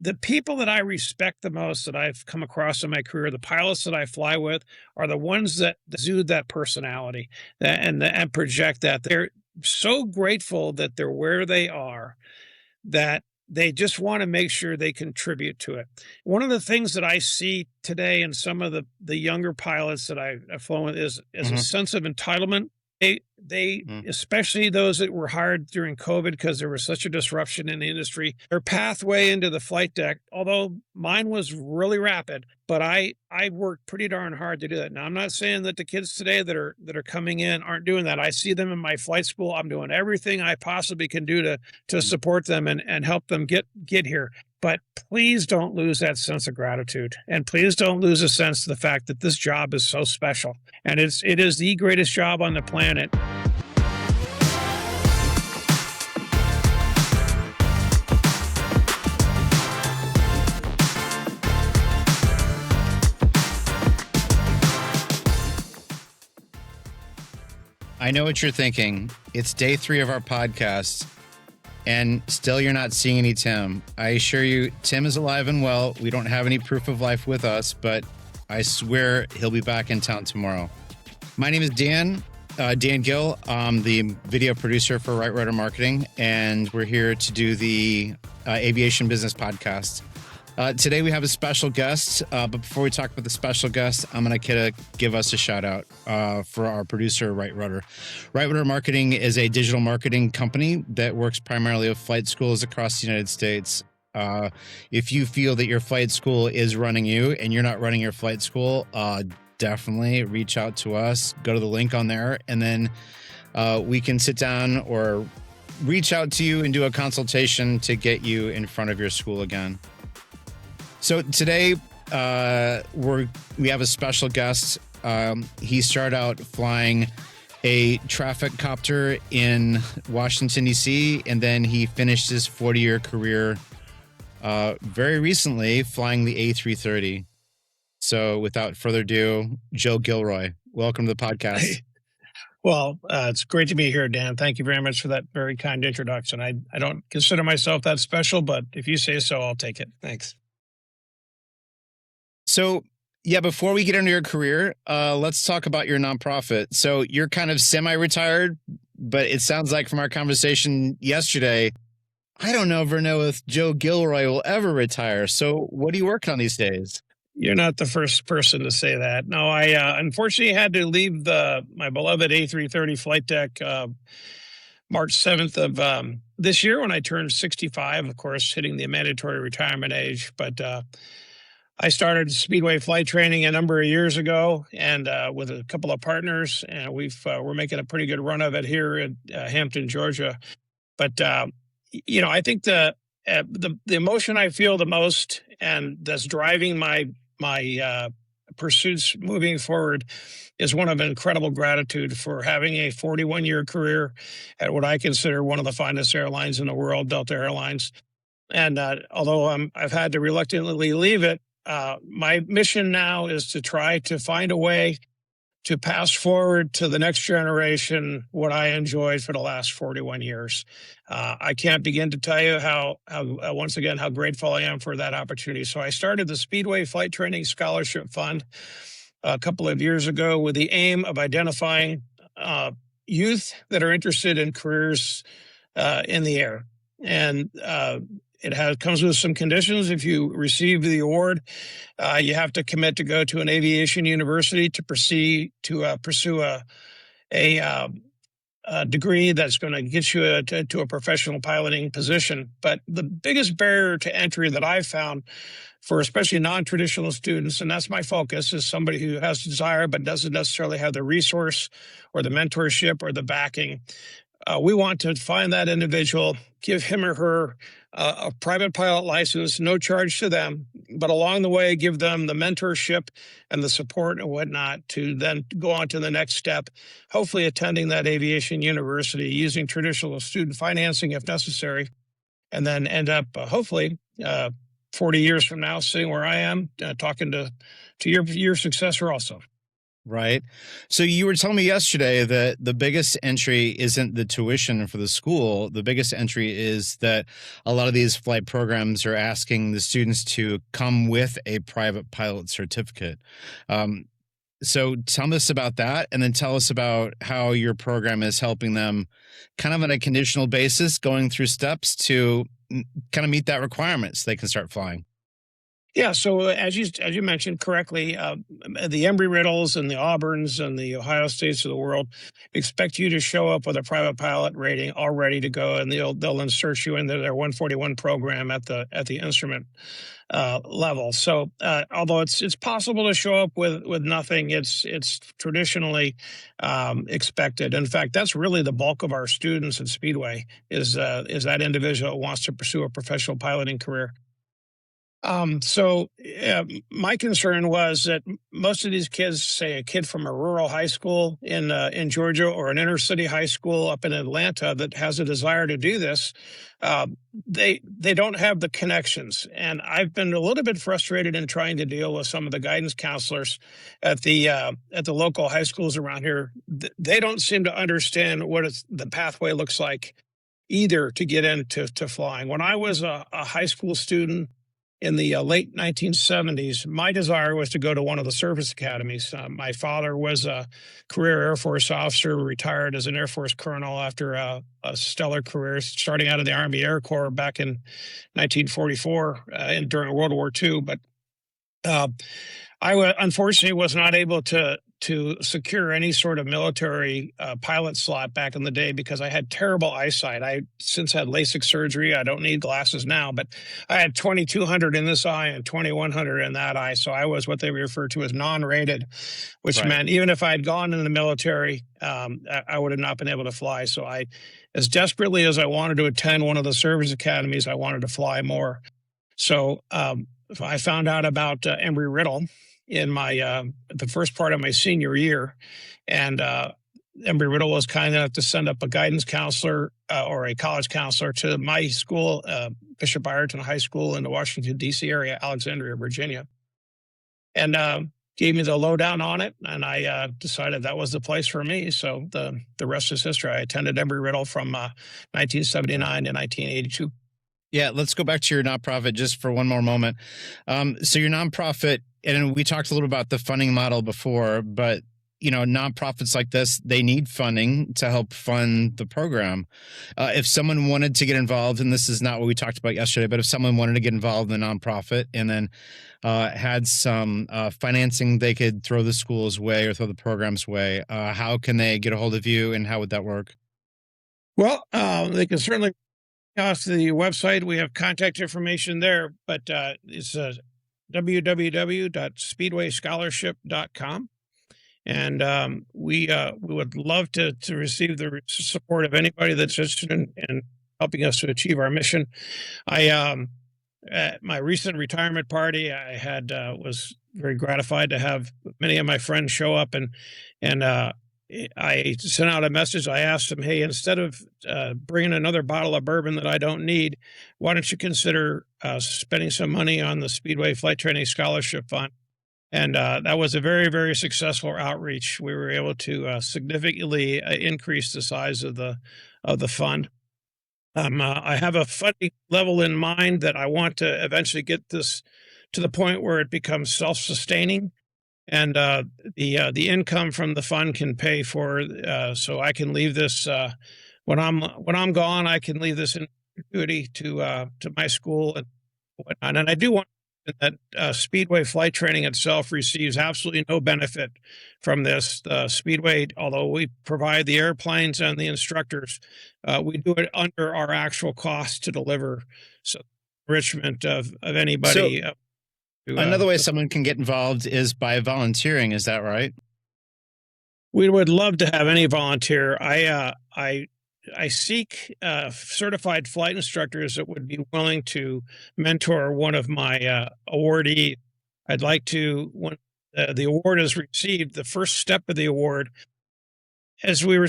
the people that I respect the most that I've come across in my career, the pilots that I fly with, are the ones that exude that personality and project that. They're so grateful that they're where they are, that they just want to make sure they contribute to it. One of the things that I see today in some of the younger pilots that I've flown with is a sense of entitlement. They especially those that were hired during COVID because there was such a disruption in the industry, their pathway into the flight deck, although mine was really rapid, but I worked pretty darn hard to do that. Now, I'm not saying that the kids today that are coming in aren't doing that. I see them in my flight school. I'm doing everything I possibly can do to support them and help them get here. But please don't lose that sense of gratitude. And please don't lose a sense of the fact that this job is so special. And it is the greatest job on the planet. I know what you're thinking. It's day 3 of our podcast. And still you're not seeing any Tim. I assure you, Tim is alive and well. We don't have any proof of life with us, but I swear he'll be back in town tomorrow. My name is Dan Gill. I'm the video producer for Right Rudder Marketing, and we're here to do the Aviation Business Podcast. Today we have a special guest, but before we talk about the special guest, I'm going to give us a shout out for our producer, Right Rudder. Right Rudder Marketing is a digital marketing company that works primarily with flight schools across the United States. If you feel that your flight school is running you and you're not running your flight school, definitely reach out to us. Go to the link on there, and then we can sit down or reach out to you and do a consultation to get you in front of your school again. So today we have a special guest. He started out flying a traffic copter in Washington, D.C., and then he finished his 40-year career very recently flying the A330. So without further ado, Joe Gilroy, welcome to the podcast. Hey. Well, it's great to be here, Dan. Thank you very much for that very kind introduction. I don't consider myself that special, but if you say so, I'll take it. Thanks. So, yeah, before we get into your career, let's talk about your nonprofit. So you're kind of semi-retired, but it sounds like from our conversation yesterday, I don't ever know if Joe Gilroy will ever retire. So what are you working on these days? You're not the first person to say that. No, I unfortunately had to leave my beloved A330 flight deck March 7th of this year when I turned 65, of course, hitting the mandatory retirement age. But I started Speedway Flight Training a number of years ago, and with a couple of partners, and we're making a pretty good run of it here at Hampton, Georgia. But I think the emotion I feel the most, and that's driving my pursuits moving forward, is one of incredible gratitude for having a 41-year career at what I consider one of the finest airlines in the world, Delta Airlines. And although I've had to reluctantly leave it, my mission now is to try to find a way to pass forward to the next generation what I enjoyed for the last 41 years. I can't begin to tell you how once again, how grateful I am for that opportunity. So I started the Speedway Flight Training Scholarship Fund a couple of years ago with the aim of identifying youth that are interested in careers in the air. And it comes with some conditions. If you receive the award, you have to commit to go to an aviation university to pursue a degree that's going to get you to a professional piloting position. But the biggest barrier to entry that I've found for especially non-traditional students, and that's my focus, is somebody who has desire but doesn't necessarily have the resource or the mentorship or the backing. We want to find that individual, give him or her a private pilot license, no charge to them, but along the way, give them the mentorship and the support and whatnot to then go on to the next step, hopefully attending that aviation university, using traditional student financing if necessary, and then end up, hopefully, 40 years from now, sitting where I am, talking to your successor also. Right. So you were telling me yesterday that the biggest entry isn't the tuition for the school. The biggest entry is that a lot of these flight programs are asking the students to come with a private pilot certificate. Um, so tell us about that, and then tell us about how your program is helping them kind of on a conditional basis, going through steps to kind of meet that requirement so they can start flying. Yeah, so as you mentioned correctly, the Embry-Riddles and the Auburns and the Ohio States of the world expect you to show up with a private pilot rating all ready to go, and they'll insert you into their 141 program at the instrument level. So although it's possible to show up with nothing, it's traditionally expected. In fact, that's really the bulk of our students at Speedway is that individual who wants to pursue a professional piloting career. So my concern was that most of these kids, say a kid from a rural high school in Georgia or an inner city high school up in Atlanta that has a desire to do this, uh, they don't have the connections. And I've been a little bit frustrated in trying to deal with some of the guidance counselors at the local high schools around here. They don't seem to understand what the pathway looks like either to get into flying. When I was a high school student in the late 1970s, my desire was to go to one of the service academies. My father was a career Air Force officer, retired as an Air Force colonel after a stellar career, starting out of the Army Air Corps back in 1944 and during World War II. But uh, unfortunately was not able to secure any sort of military pilot slot back in the day because I had terrible eyesight. I since had LASIK surgery. I don't need glasses now, but I had 2200 in this eye and 2100 in that eye. So I was what they refer to as non-rated, which Right. meant even if I had gone in the military, I would have not been able to fly. So as desperately as I wanted to attend one of the service academies, I wanted to fly more. So I found out about Embry-Riddle in my the first part of my senior year, and Embry-Riddle was kind enough to send up a guidance counselor or a college counselor to my school, Bishop Ireton High School in the Washington D.C. area, Alexandria, Virginia, and gave me the lowdown on it, and I decided that was the place for me. So the rest is history. I attended Embry-Riddle from 1979 to 1982. Yeah, let's go back to your nonprofit just for one more moment. So your nonprofit, and we talked a little about the funding model before, but nonprofits like this, they need funding to help fund the program. If someone wanted to get involved, and this is not what we talked about yesterday, but if someone wanted to get involved in the nonprofit and then had some financing they could throw the school's way or throw the program's way, how can they get a hold of you, and how would that work? Well, they can certainly us the website. We have contact information there, but it's www.speedwayscholarship.com. And we would love to receive the support of anybody that's interested in helping us to achieve our mission. I At my recent retirement party, I had was very gratified to have many of my friends show up and I sent out a message. I asked them, "Hey, instead of bringing another bottle of bourbon that I don't need, why don't you consider spending some money on the Speedway Flight Training Scholarship Fund?" And that was a very, very successful outreach. We were able to significantly increase the size of the fund. I have a funding level in mind that I want to eventually get this to the point where it becomes self-sustaining, and the income from the fund can pay for. So I can leave this when I'm gone. I can leave this in perpetuity to my school and whatnot. And I do want that Speedway flight training itself receives absolutely no benefit from this. Speedway, although we provide the airplanes and the instructors, we do it under our actual cost to deliver. So enrichment of So anybody. another way someone can get involved is by volunteering. Is that right? We would love to have any volunteer. I seek certified flight instructors that would be willing to mentor one of my awardees. I'd like to, when the award is received, the first step of the award, as we were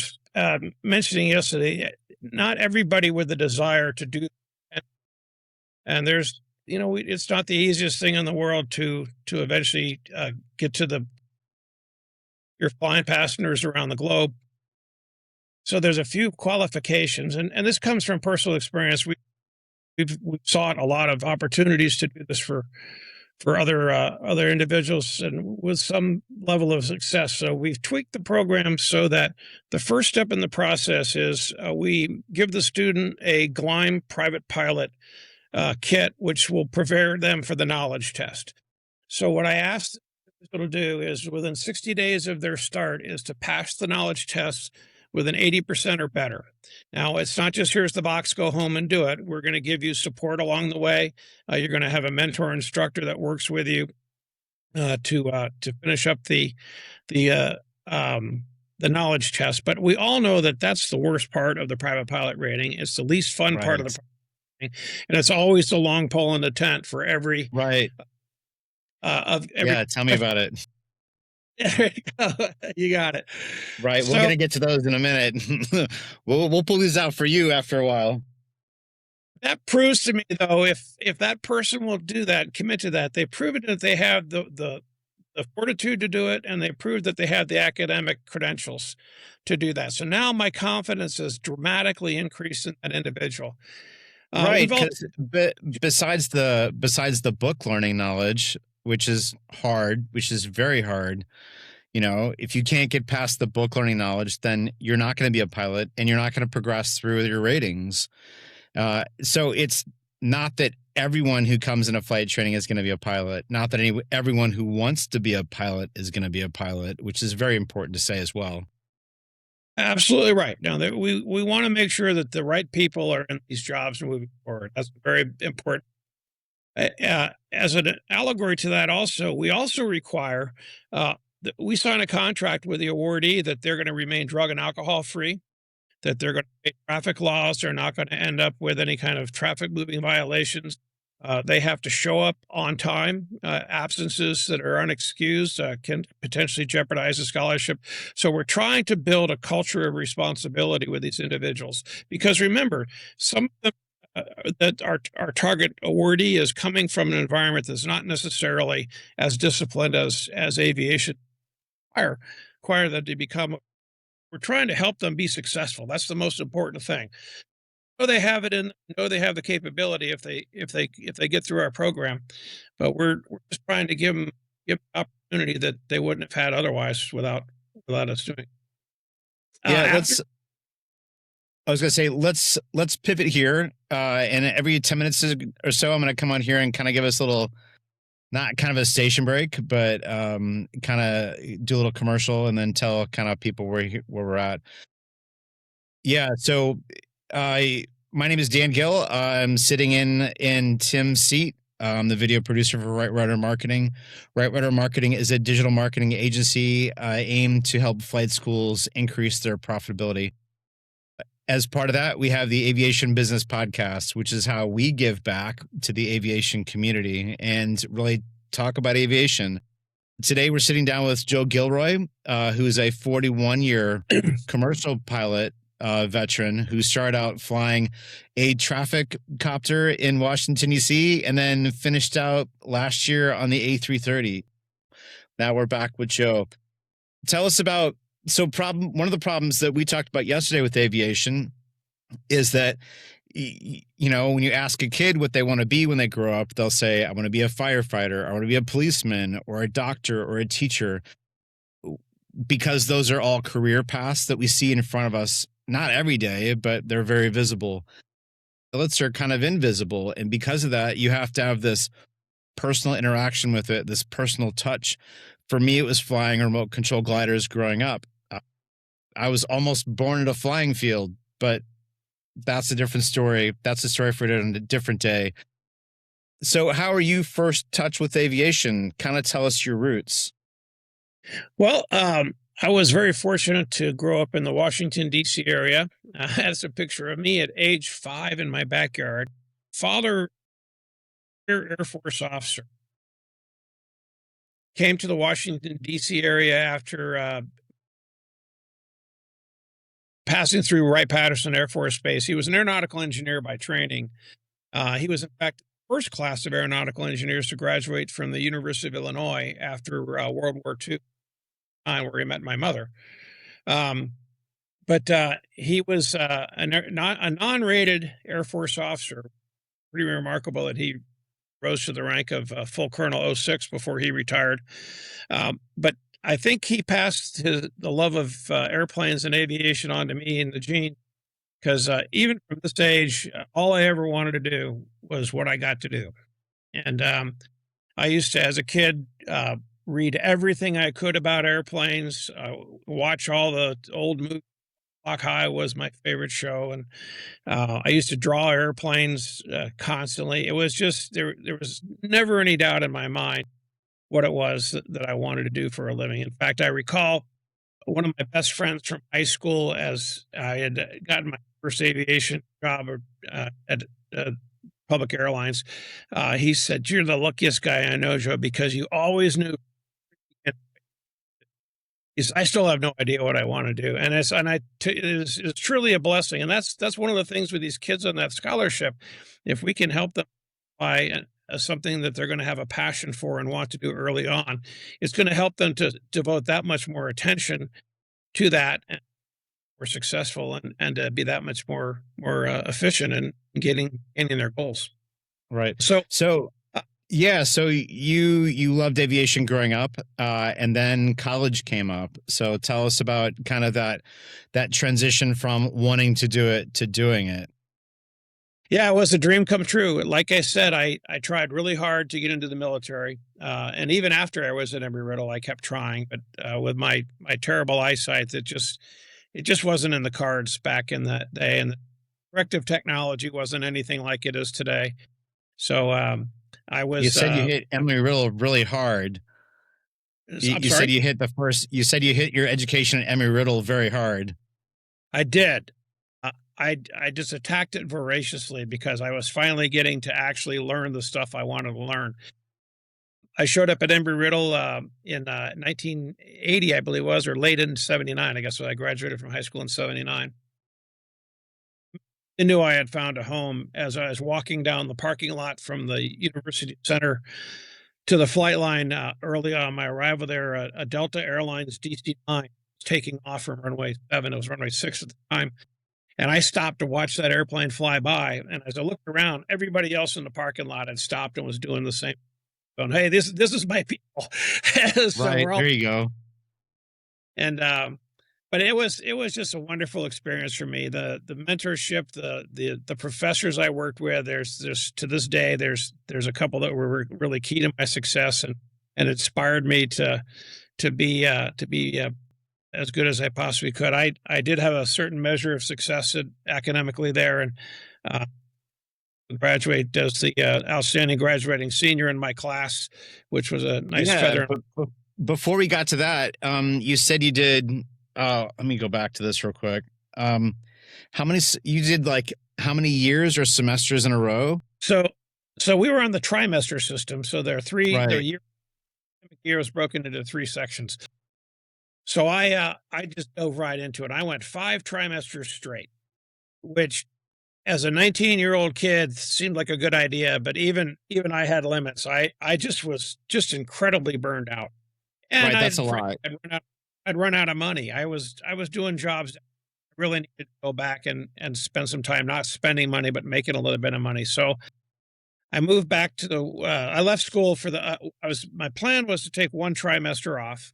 mentioning yesterday, not everybody with the desire to do, and there's, it's not the easiest thing in the world to eventually get to the you're flying passengers around the globe. So there's a few qualifications, and this comes from personal experience. We've sought a lot of opportunities to do this for other individuals, and with some level of success. So we've tweaked the program so that the first step in the process is we give the student a Gleim private pilot kit, which will prepare them for the knowledge test. So what I asked people to do is within 60 days of their start is to pass the knowledge test with an 80% or better. Now, it's not just here's the box, go home and do it. We're going to give you support along the way. You're going to have a mentor instructor that works with you to finish up the knowledge test. But we all know that that's the worst part of the private pilot rating. It's the least fun part of the rating, and it's always the long pole in the tent for every Yeah, tell me about it. You got it. Right. We're going to get to those in a minute. We'll pull these out for you after a while. That proves to me, though, if that person will do that, commit to that, they've proven that they have the fortitude to do it, and they proved that they have the academic credentials to do that. So now my confidence is dramatically increased in that individual. Right. Besides the book learning knowledge, which is hard, which is very hard. If you can't get past the book learning knowledge, then you're not going to be a pilot and you're not going to progress through your ratings. So it's not that everyone who comes into flight training is going to be a pilot, not that everyone who wants to be a pilot is going to be a pilot, which is very important to say as well. Absolutely right. Now, we want to make sure that the right people are in these jobs moving forward. That's very important. As an allegory to that, we also require we sign a contract with the awardee that they're going to remain drug and alcohol free, that they're going to obey traffic laws, they're not going to end up with any kind of traffic moving violations. They have to show up on time. Absences that are unexcused can potentially jeopardize a scholarship. So we're trying to build a culture of responsibility with these individuals, because remember, some of them that our target awardee is coming from an environment that's not necessarily as disciplined as aviation require them to become. We're trying to help them be successful. That's the most important thing. They have it they have the capability if they get through our program, but we're just trying to give them opportunity that they wouldn't have had otherwise without us doing. I was going to say, let's pivot here. And every 10 minutes or so, I'm going to come on here and kind of give us a little, not kind of a station break, but kind of do a little commercial and then tell kind of people where we're at. Yeah. So my name is Dan Gill. I'm sitting in Tim's seat. I'm the video producer for Right Rudder Marketing. Right Rudder Marketing is a digital marketing agency aimed to help flight schools increase their profitability. As part of that, we have the Aviation Business Podcast, which is how we give back to the aviation community and really talk about aviation. Today, we're sitting down with Joe Gilroy, who is a 41-year commercial pilot veteran who started out flying a traffic copter in Washington, D.C., and then finished out last year on the A330. Now we're back with Joe. Tell us about one of the problems that we talked about yesterday with aviation is that, when you ask a kid what they want to be when they grow up, they'll say, I want to be a firefighter, I want to be a policeman or a doctor or a teacher, because those are all career paths that we see in front of us, not every day, but they're very visible. Pilots are kind of invisible. And because of that, you have to have this personal interaction with it, this personal touch. For me, it was flying remote control gliders growing up. I was almost born at a flying field, but that's a different story. That's a story for a different day. So how are you first touched with aviation? Kind of tell us your roots. Well, I was very fortunate to grow up in the Washington, D.C. area. That's a picture of me at age 5 in my backyard. Father, Air Force officer, came to the Washington, D.C. area after passing through Wright-Patterson Air Force Base. He was an aeronautical engineer by training. He was, in fact, the first class of aeronautical engineers to graduate from the University of Illinois after World War II. where he met my mother. Um, but he was a non-rated Air Force officer. Pretty remarkable that he rose to the rank of full colonel '06 before he retired. But I think he passed the love of airplanes and aviation on to me in the gene, because even from this age, all I ever wanted to do was what I got to do. And I used to, as a kid, read everything I could about airplanes, watch all the old movies. Clock High was my favorite show, and I used to draw airplanes constantly. It was just there was never any doubt in my mind what it was that I wanted to do for a living. In fact, I recall one of my best friends from high school, as I had gotten my first aviation job at Republic Airlines. He said, "You're the luckiest guy I know, Joe, because you always knew." I still have no idea what I want to do, and it's truly a blessing. And that's one of the things with these kids on that scholarship. If we can help them by something that they're going to have a passion for and want to do early on, it's going to help them to devote that much more attention to that, and more successful, and be that much more efficient in getting their goals. Right. So yeah, so you loved aviation growing up, and then college came up. So tell us about kind of that transition from wanting to do it to doing it. Yeah, it was a dream come true. Like I said, I tried really hard to get into the military, and even after I was at Embry-Riddle, I kept trying. But with my terrible eyesight, it just wasn't in the cards back in that day, and the corrective technology wasn't anything like it is today. So I was. You said you hit Embry-Riddle really hard. You said you hit You said you hit your education at Embry-Riddle very hard. I did. I just attacked it voraciously because I was finally getting to actually learn the stuff I wanted to learn. I showed up at Embry-Riddle in 1980, I believe it was, or late in '79. I guess I graduated from high school in '79. I knew I had found a home as I was walking down the parking lot from the University Center to the flight line early on my arrival there. A Delta Airlines DC-9 was taking off from runway 7. It was runway 6 at the time. And I stopped to watch that airplane fly by. And as I looked around, everybody else in the parking lot had stopped and was doing the same. Going, hey, this is my people. So right, there you go. And but it was just a wonderful experience for me. The mentorship, the professors I worked with. There's to this day there's a couple that were really key to my success and inspired me to be as good as I possibly could. I did have a certain measure of success academically there, and graduate as the outstanding graduating senior in my class, which was a nice feather. But before we got to that, you said you did. Let me go back to this real quick. How many years or semesters in a row? So we were on the trimester system. So there are three. Right. The year was broken into 3 sections. So I just dove right into it. I went 5 trimesters straight, which as a 19-year-old kid seemed like a good idea, but even I had limits. I just was incredibly burned out. And right, that's a lot. I'd run out of money. I was doing jobs that I really needed to go back and spend some time not spending money, but making a little bit of money. So I moved back to I left school for my plan was to take 1 trimester off,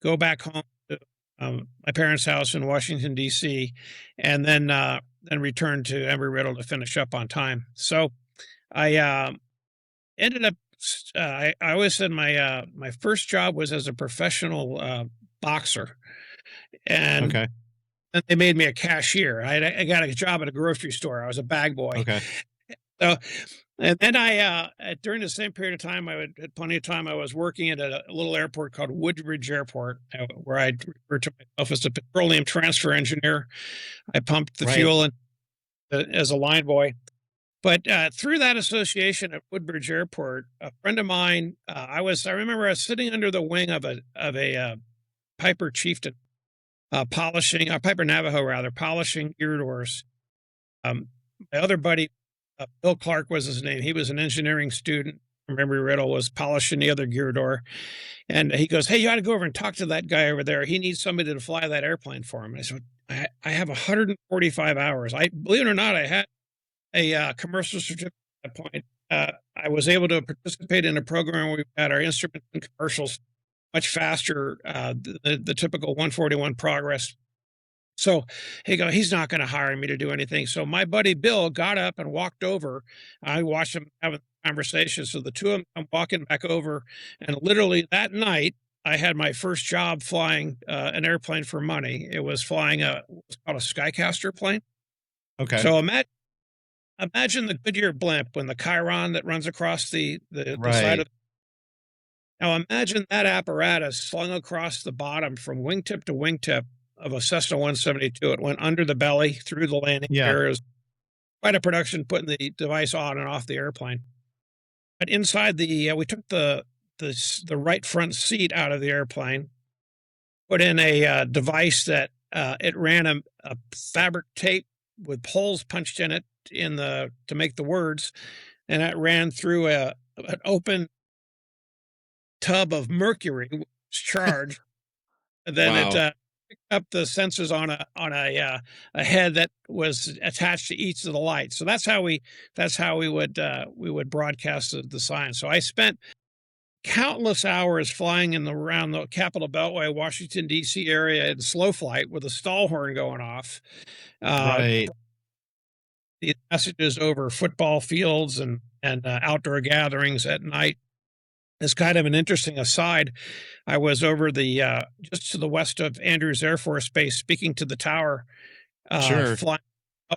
go back home to my parents' house in Washington, D.C., and then return to Embry-Riddle to finish up on time. So I ended up, I always said my first job was as a professional boxer. And okay. Then they made me a cashier. I got a job at a grocery store. I was a bag boy. Okay. So, and then during the same period of time, I had plenty of time. I was working at a little airport called Woodbridge Airport, where I refer to myself as a petroleum transfer engineer. I pumped the fuel in, as a line boy. But through that association at Woodbridge Airport, a friend of mine, I remember I was sitting under the wing of a Piper Chieftain, Piper Navajo rather, polishing gear doors. My other buddy, Bill Clark was his name. He was an engineering student. from Embry-Riddle was polishing the other gear door. And he goes, "Hey, you ought to go over and talk to that guy over there. He needs somebody to fly that airplane for him." And I said, I have 145 hours. Believe it or not, I had a commercial certificate at that point. I was able to participate in a program where we had our instruments and commercials much faster, the typical 141 progress. So he's not going to hire me to do anything. So my buddy Bill got up and walked over. I watched him having a conversation. So the two of them come walking back over. And literally that night, I had my first job flying an airplane for money. It was flying what's called a skycaster plane. Okay. So imagine the Goodyear blimp when the Chiron that runs across the side of. Now imagine that apparatus slung across the bottom from wingtip to wingtip of a Cessna 172. It went under the belly through the landing gear. It was quite a production putting the device on and off the airplane. But inside we took the right front seat out of the airplane, put in a device that it ran a fabric tape with holes punched in it to make the words, and that ran through an open tub of mercury, which was charged. And then it picked up the sensors on a head that was attached to each of the lights. So that's how we would broadcast the sign. So I spent countless hours flying around the Capitol Beltway, Washington D.C. area in slow flight with a stall horn going off. Right. The messages over football fields and outdoor gatherings at night. As kind of an interesting aside, I was over just to the west of Andrews Air Force Base speaking to the tower flying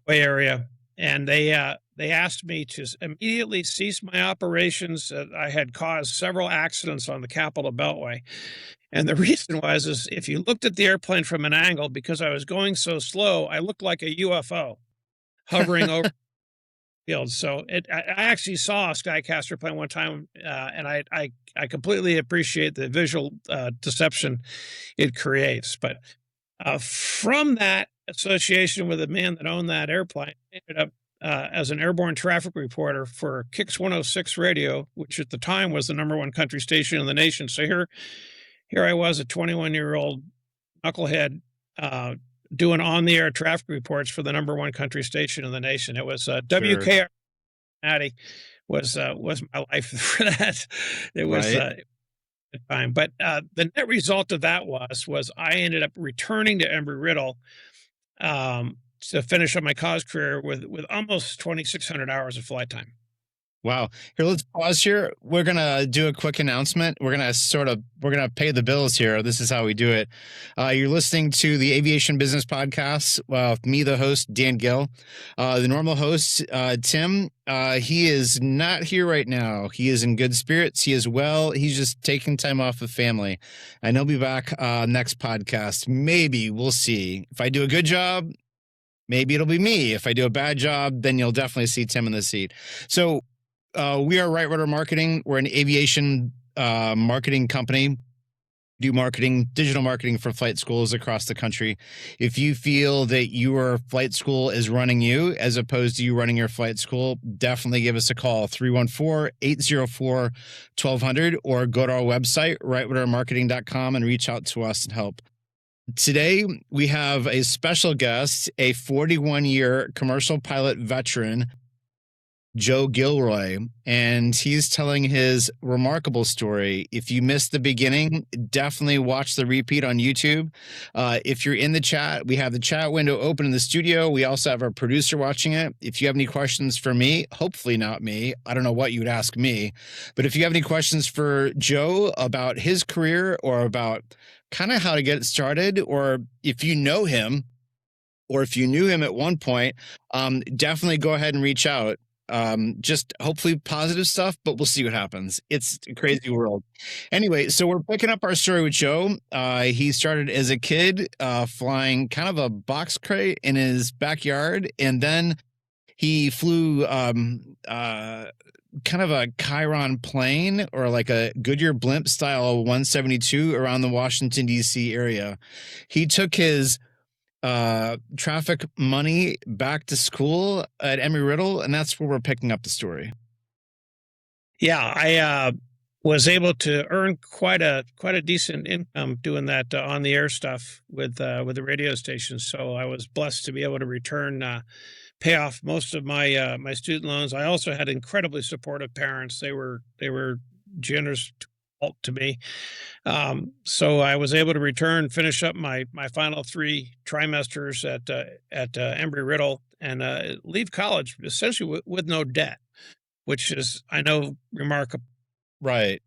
area, and they asked me to immediately cease my operations. I had caused several accidents on the Capitol Beltway, and the reason is if you looked at the airplane from an angle, because I was going so slow, I looked like a UFO hovering over field. So I actually saw a skycaster plane one time, and I completely appreciate the visual deception it creates. But from that association with the man that owned that airplane, I ended up as an airborne traffic reporter for Kix 106 radio, which at the time was the #1 country station in the nation. So here I was, a 21-year-old knucklehead, doing on-the-air traffic reports for the #1 country station in the nation. It was WKR was my life for that. It was a time. But the net result of that was I ended up returning to Embry-Riddle to finish up my cause career with almost 2,600 hours of flight time. Wow. Here, let's pause here. We're going to do a quick announcement. We're going to pay the bills here. This is how we do it. You're listening to the Aviation Business Podcast with me, the host, Dan Gill. The normal host, Tim, he is not here right now. He is in good spirits. He is well. He's just taking time off with family. And he'll be back next podcast. Maybe. We'll see. If I do a good job, maybe it'll be me. If I do a bad job, then you'll definitely see Tim in the seat. So, we are Right Rudder Marketing. We're an aviation marketing company. Do digital marketing for flight schools across the country. If you feel that your flight school is running you as opposed to you running your flight school, definitely give us a call, 314-804-1200, or go to our website, rightruddermarketing.com, and reach out to us and help. Today, we have a special guest, a 41-year commercial pilot veteran, Joe Gilroy, and he's telling his remarkable story. If you missed the beginning, definitely watch the repeat on YouTube. If you're in the chat, we have the chat window open in the studio. We also have our producer watching it. If you have any questions for me, hopefully not me, I don't know what you would ask me, but if you have any questions for Joe about his career or about kind of how to get it started, or if you know him, or if you knew him at one point, definitely go ahead and reach out. Just hopefully positive stuff, but we'll see what happens. It's a crazy world. Anyway, so we're picking up our story with Joe. He started as a kid, flying kind of a box crate in his backyard. And then he flew, kind of a Chiron plane, or like a Goodyear blimp style 172 around the Washington, D.C. area. He took his traffic money back to school at Embry-Riddle, and that's where we're picking up the story. Yeah, I was able to earn quite a decent income doing that on the air stuff with the radio stations. So I was blessed to be able to return pay off most of my my student loans. I also had incredibly supportive parents. They were generous to me. So I was able to return, finish up my final 3 trimesters at Embry-Riddle, and leave college essentially with no debt, which is, I know, remarkable. Right.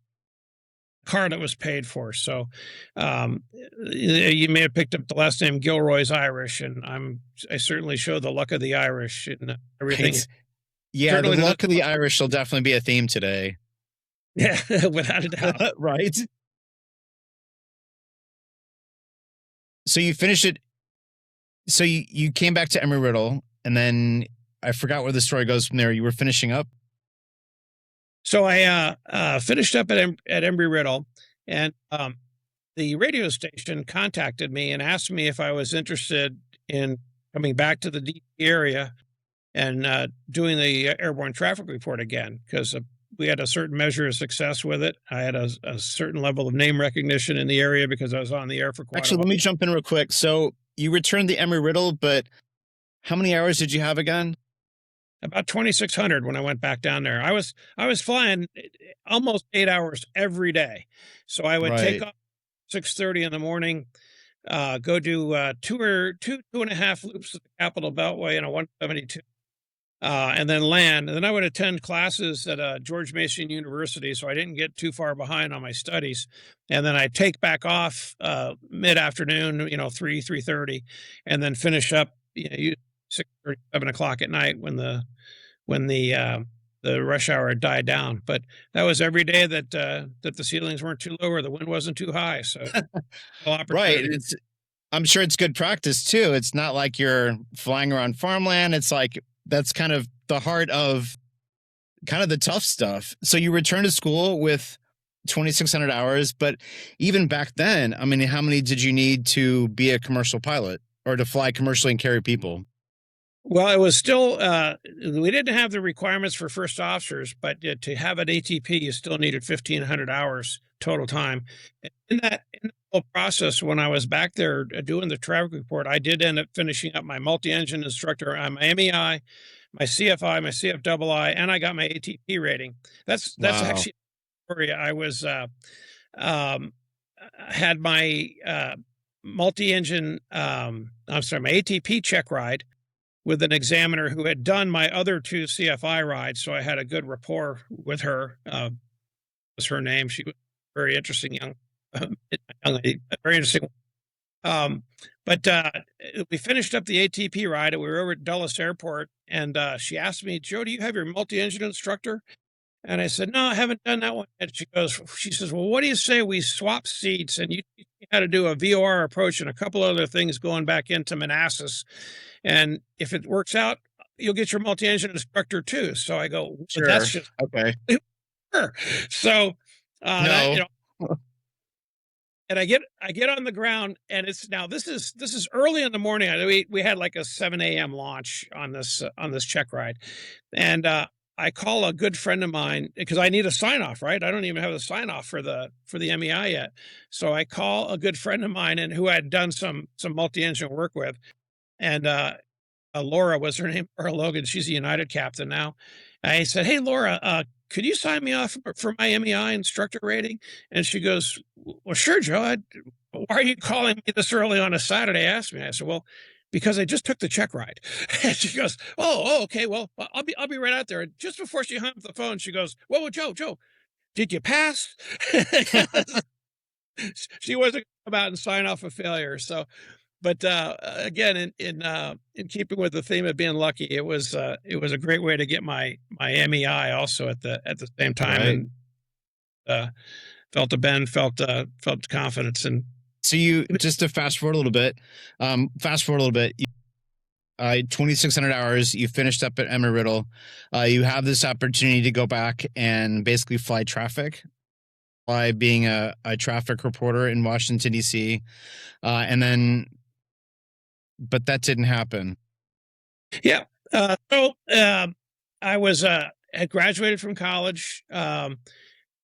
Car that was paid for. So you may have picked up the last name Gilroy's Irish, and I certainly show the luck of the Irish in everything. Right. Yeah, the Certainly luck of the Irish will definitely be a theme today. Yeah, without a doubt. Right. So you finished it. So you came back to Embry-Riddle, and then I forgot where the story goes from there. You were finishing up. So I finished up at Embry-Riddle, and the radio station contacted me and asked me if I was interested in coming back to the DC area and doing the airborne traffic report again, because we had a certain measure of success with it. I had a certain level of name recognition in the area because I was on the air for quite a Actually, while. let me jump in real quick. So you returned the Embry-Riddle, but how many hours did you have again? About 2,600 when I went back down there. I was flying almost 8 hours every day. So I would take Right. off 6:30 in the morning, go do 2.5 loops of the Capitol Beltway in a 172, and then land. And then I would attend classes at George Mason University, so I didn't get too far behind on my studies. And then I take back off mid-afternoon, 3:30, and then finish up 6:30, 7 o'clock at night when the rush hour had died down. But that was every day that the ceilings weren't too low or the wind wasn't too high. So Right. I'm sure it's good practice too. It's not like you're flying around farmland. It's like that's kind of the heart of kind of the tough stuff. So you return to school with 2,600 hours, but even back then, I mean, how many did you need to be a commercial pilot or to fly commercially and carry people? Well, it was still, we didn't have the requirements for first officers, but to have an ATP, you still needed 1,500 hours total time. In that whole process, when I was back there doing the traffic report, I did end up finishing up my multi-engine instructor on my MEI, my CFI, my CFII, and I got my ATP rating. That's Wow. actually a story. I was, had my multi-engine, I'm sorry, my ATP check ride with an examiner who had done my other 2 CFI rides. So I had a good rapport with her. Was her name. She was a very interesting young lady, very interesting. But we finished up the ATP ride and we were over at Dulles Airport, and she asked me, "Joe, do you have your multi-engine instructor?" And I said, "No, I haven't done that one." And she says, "Well, what do you say we swap seats and you teach me how to do a VOR approach and a couple other things going back into Manassas. And if it works out, you'll get your multi-engine instructor too." So I go, Sure. "That's just Okay. her." So, No. and I get on the ground, and this is early in the morning. We had like a 7 a.m. launch on this check ride, and I call a good friend of mine because I need a sign off, right? I don't even have a sign off for the MEI yet. So I call a good friend of mine and who I'd done some multi-engine work with. And Laura was her name, Laura Logan. She's a United captain now. I said, "Hey, Laura, could you sign me off for my MEI instructor rating?" And she goes, "Well, sure, Joe. Why are you calling me this early on a Saturday?" Asked me. I said, "Well, because I just took the check ride." And she goes, "Oh, okay. Well, I'll be right out there." And just before she hung up the phone, she goes, "Whoa, Joe, did you pass?" She wasn't going to come out and sign off a failure. So, but again, in keeping with the theme of being lucky, it was a great way to get my MEI also at the same time. Right. And felt a bend, felt confidence. And So you, just to fast forward a little bit, 2,600 hours, you finished up at Embry-Riddle. You have this opportunity to go back and basically fly traffic by being a traffic reporter in Washington, D.C. But that didn't happen. Yeah. So I was had graduated from college.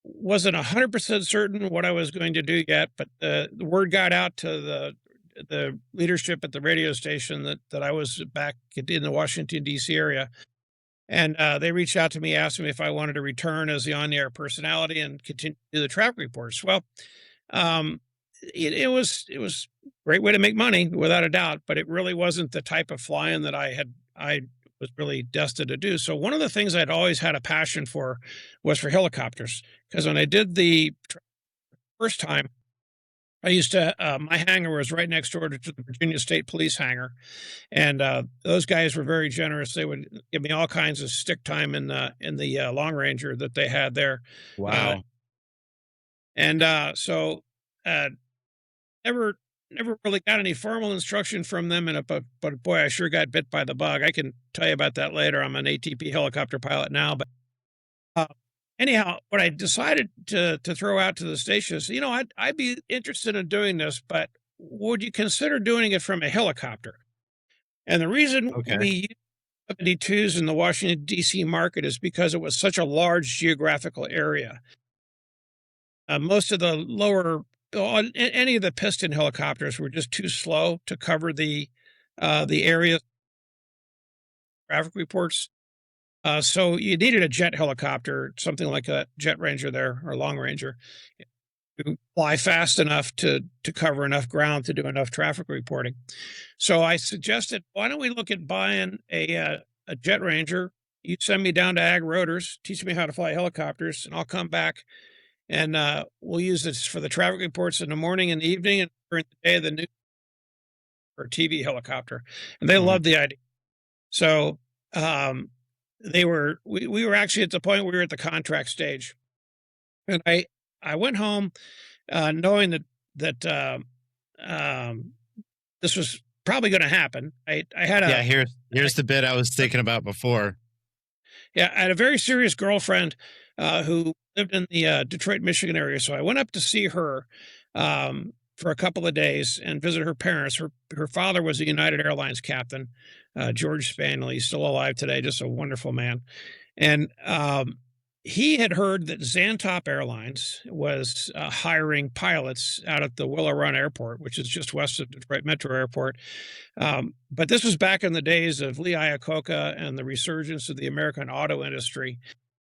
Wasn't 100% certain what I was going to do yet, but the word got out to the leadership at the radio station that I was back in the Washington, D.C. area. And they reached out to me, asked me if I wanted to return as the on-air personality and continue to do the traffic reports. Well, um, it was a great way to make money, without a doubt, but it really wasn't the type of flying that I was really destined to do. So one of the things I'd always had a passion for was for helicopters, because when I did the first time, I used to, my hangar was right next door to the Virginia State Police hangar. And those guys were very generous. They would give me all kinds of stick time in the Long Ranger that they had there. Wow. So never really got any formal instruction from them. But boy, I sure got bit by the bug. I can tell you about that later. I'm an ATP helicopter pilot now, but uh, anyhow, what I decided to throw out to the station is, I'd be interested in doing this, but would you consider doing it from a helicopter? And the reason Okay. we use 72s in the Washington, D.C. market is because it was such a large geographical area. Most of the any of the piston helicopters were just too slow to cover the area traffic reports. So you needed a jet helicopter, something like a Jet Ranger there or Long Ranger, to fly fast enough to cover enough ground to do enough traffic reporting. So I suggested, why don't we look at buying a Jet Ranger? You send me down to Ag Rotors, teach me how to fly helicopters, and I'll come back and we'll use this for the traffic reports in the morning and the evening, and during the day, the news or TV helicopter. And they loved the idea. So we were actually at the point where we were at the contract stage. And I went home knowing that this was probably going to happen. I had here's the bit I was thinking about before. Yeah, I had a very serious girlfriend who lived in the Detroit, Michigan area. So I went up to see her for a couple of days and visit her parents. Her father was a United Airlines captain, George Spanley. He's still alive today, just a wonderful man. And he had heard that Zantop Airlines was hiring pilots out at the Willow Run Airport, which is just west of Detroit Metro Airport. But this was back in the days of Lee Iacocca and the resurgence of the American auto industry.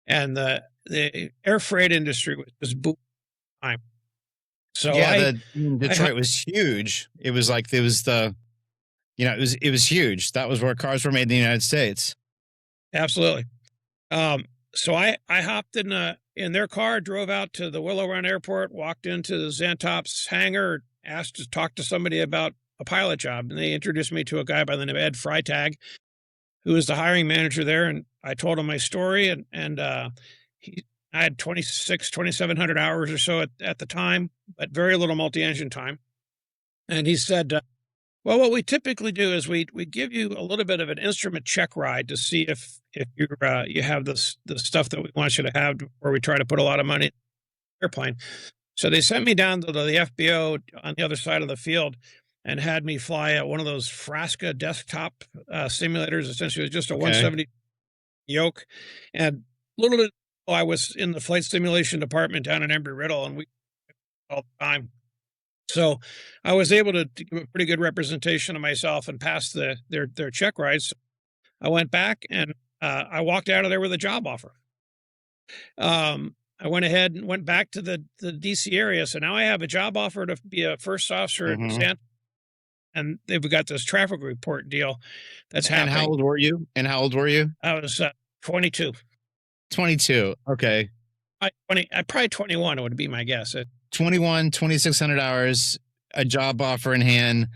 And the air freight industry was just booming. So Detroit was huge. It was like, it was huge. That was where cars were made in the United States. Absolutely. So I hopped in their car, drove out to the Willow Run Airport, walked into the Zantop's hangar, asked to talk to somebody about a pilot job. And they introduced me to a guy by the name of Ed Freitag, who was the hiring manager there. And I told him my story, and I had 2,700 hours or so at the time, but very little multi-engine time. And he said, well, what we typically do is we give you a little bit of an instrument check ride to see if you have the stuff that we want you to have, where we try to put a lot of money in the airplane. So they sent me down to the FBO on the other side of the field and had me fly one of those Frasca desktop simulators. Essentially, it was just a 170 yoke. And little bit, I was in the flight simulation department down in Embry-Riddle, and we all the time. So I was able to give a pretty good representation of myself and pass their check rides. I went back and I walked out of there with a job offer. I went ahead and went back to the DC area. So now I have a job offer to be a first officer at Zantop, and they've got this traffic report deal that's happening. And how old were you? I was 22. 22. Okay. Probably 21 would be my guess. 21, 2,600 hours, a job offer in hand,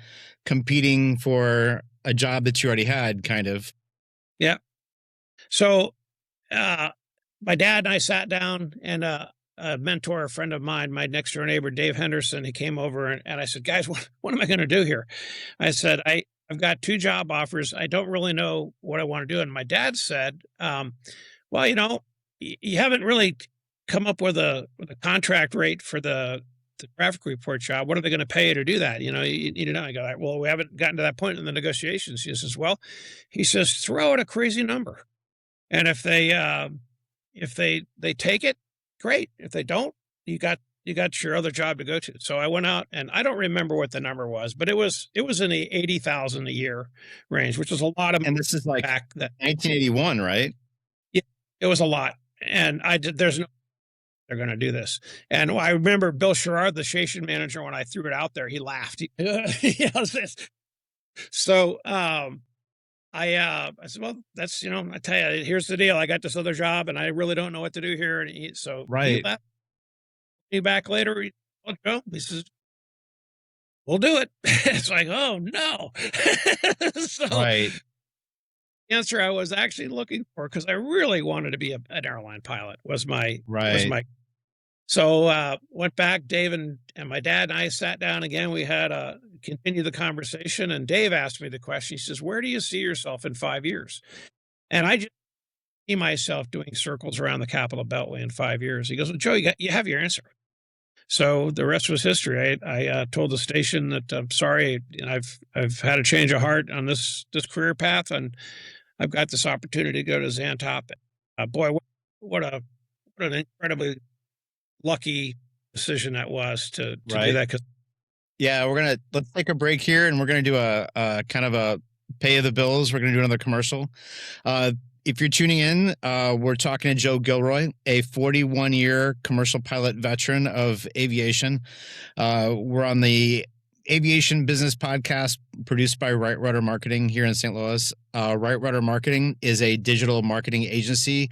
competing for a job that you already had, kind of. Yeah. So my dad and I sat down, and a mentor, a friend of mine, my next door neighbor, Dave Henderson, he came over, and I said, guys, what am I going to do here? I said, I've got 2 job offers. I don't really know what I want to do. And my dad said, well, you haven't really come up with a contract rate for the traffic report job. What are they going to pay you to do that? I go, well, we haven't gotten to that point in the negotiations. He says, throw out a crazy number. And if they if they take it, great. If they don't, you got your other job to go to. So I went out, and I don't remember what the number was, but it was in the 80,000 a year range, which was a lot of And this is like back that 1981, right? yeah, it was a lot. And there's no they're going to do this. And I remember Bill Sherrard, the station manager, when I threw it out there, he laughed. So I said, well, that's, I tell you, here's the deal. I got this other job, and I really don't know what to do here. And he Right. left me back later. He says, we'll do it. It's like, oh no. So Right. the answer I was actually looking for, because I really wanted to be an airline pilot, was my So went back. Dave and my dad and I sat down again. We had continued the conversation, and Dave asked me the question. He says, where do you see yourself in 5 years? And I just see myself doing circles around the Capitol Beltway in 5 years. He goes, well, Joe, you have your answer. So the rest was history. I told the station that I'm sorry, I've had a change of heart on this career path, and I've got this opportunity to go to Xantop. Boy, what an incredibly lucky decision that was to do that. Yeah, let's take a break here, and we're gonna do a kind of a pay the bills. We're gonna do another commercial. If you're tuning in, we're talking to Joe Gilroy, a 41-year commercial pilot veteran of aviation. We're on the Aviation Business Podcast produced by Right Rudder Marketing here in St. Louis. Right Rudder Marketing is a digital marketing agency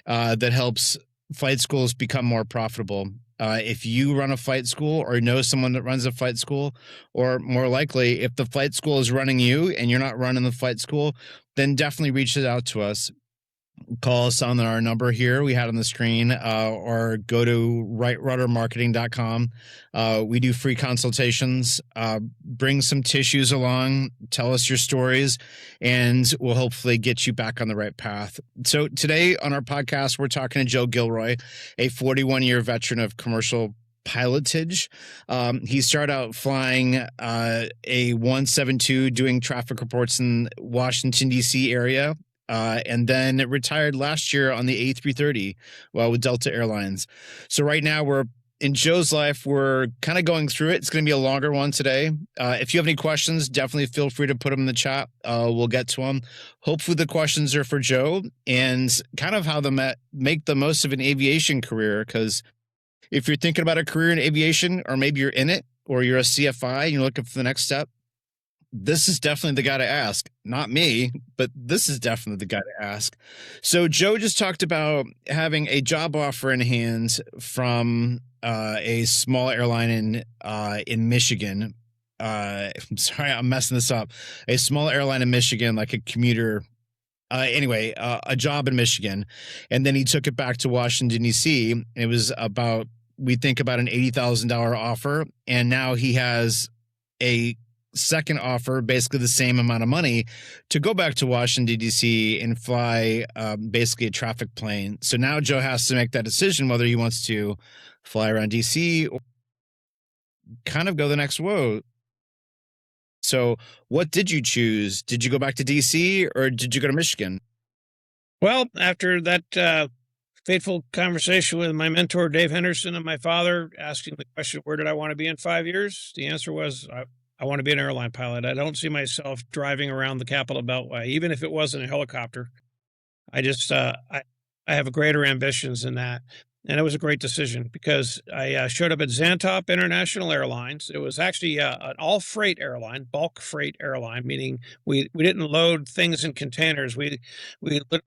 that helps flight schools become more profitable. If you run a flight school or know someone that runs a flight school, or more likely, if the flight school is running you and you're not running the flight school, then definitely reach out to us. Call us on our number here we had on the screen, or go to rightruddermarketing.com. We do free consultations. Bring some tissues along, tell us your stories, and we'll hopefully get you back on the right path. So today on our podcast, we're talking to Joe Gilroy, a 41-year veteran of commercial pilotage. He started out flying a 172, doing traffic reports in Washington, D.C. area. And then it retired last year on the A330 with Delta Airlines. So right now we're in Joe's life. We're kind of going through it. It's going to be a longer one today. If you have any questions, definitely feel free to put them in the chat. We'll get to them. Hopefully the questions are for Joe and kind of how to make the most of an aviation career. Because if you're thinking about a career in aviation, or maybe you're in it, or you're a CFI and you're looking for the next step, this is definitely the guy to ask. Not me, but this is definitely the guy to ask. So Joe just talked about having a job offer in hand from a small airline in Michigan. I'm sorry, I'm messing this up. A small airline in Michigan, like a commuter. Anyway, a job in Michigan, and then he took it back to Washington, D.C. And it was about, we think about an $80,000 offer, and now he has a second offer, basically the same amount of money, to go back to Washington, D.C. and fly basically a traffic plane. So now Joe has to make that decision whether he wants to fly around D.C. or kind of go the next road. So what did you choose? Did you go back to D.C. or did you go to Michigan? Well, after that fateful conversation with my mentor, Dave Henderson, and my father, asking the question, where did I want to be in 5 years? The answer was, I want to be an airline pilot. I don't see myself driving around the Capitol Beltway, even if it wasn't a helicopter. I just, I have greater ambitions than that. And it was a great decision, because I showed up at Xantop International Airlines. It was actually an all freight airline, bulk freight airline, meaning we didn't load things in containers. We loaded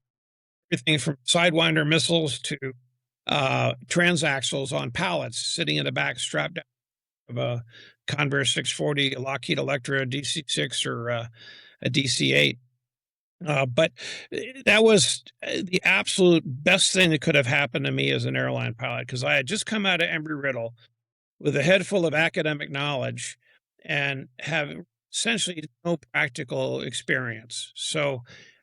everything from Sidewinder missiles to transaxles on pallets sitting in the back, strapped down of a Convair 640, a Lockheed Electra, a DC-6, or a DC-8. But that was the absolute best thing that could have happened to me as an airline pilot, because I had just come out of Embry-Riddle with a head full of academic knowledge and have essentially no practical experience. So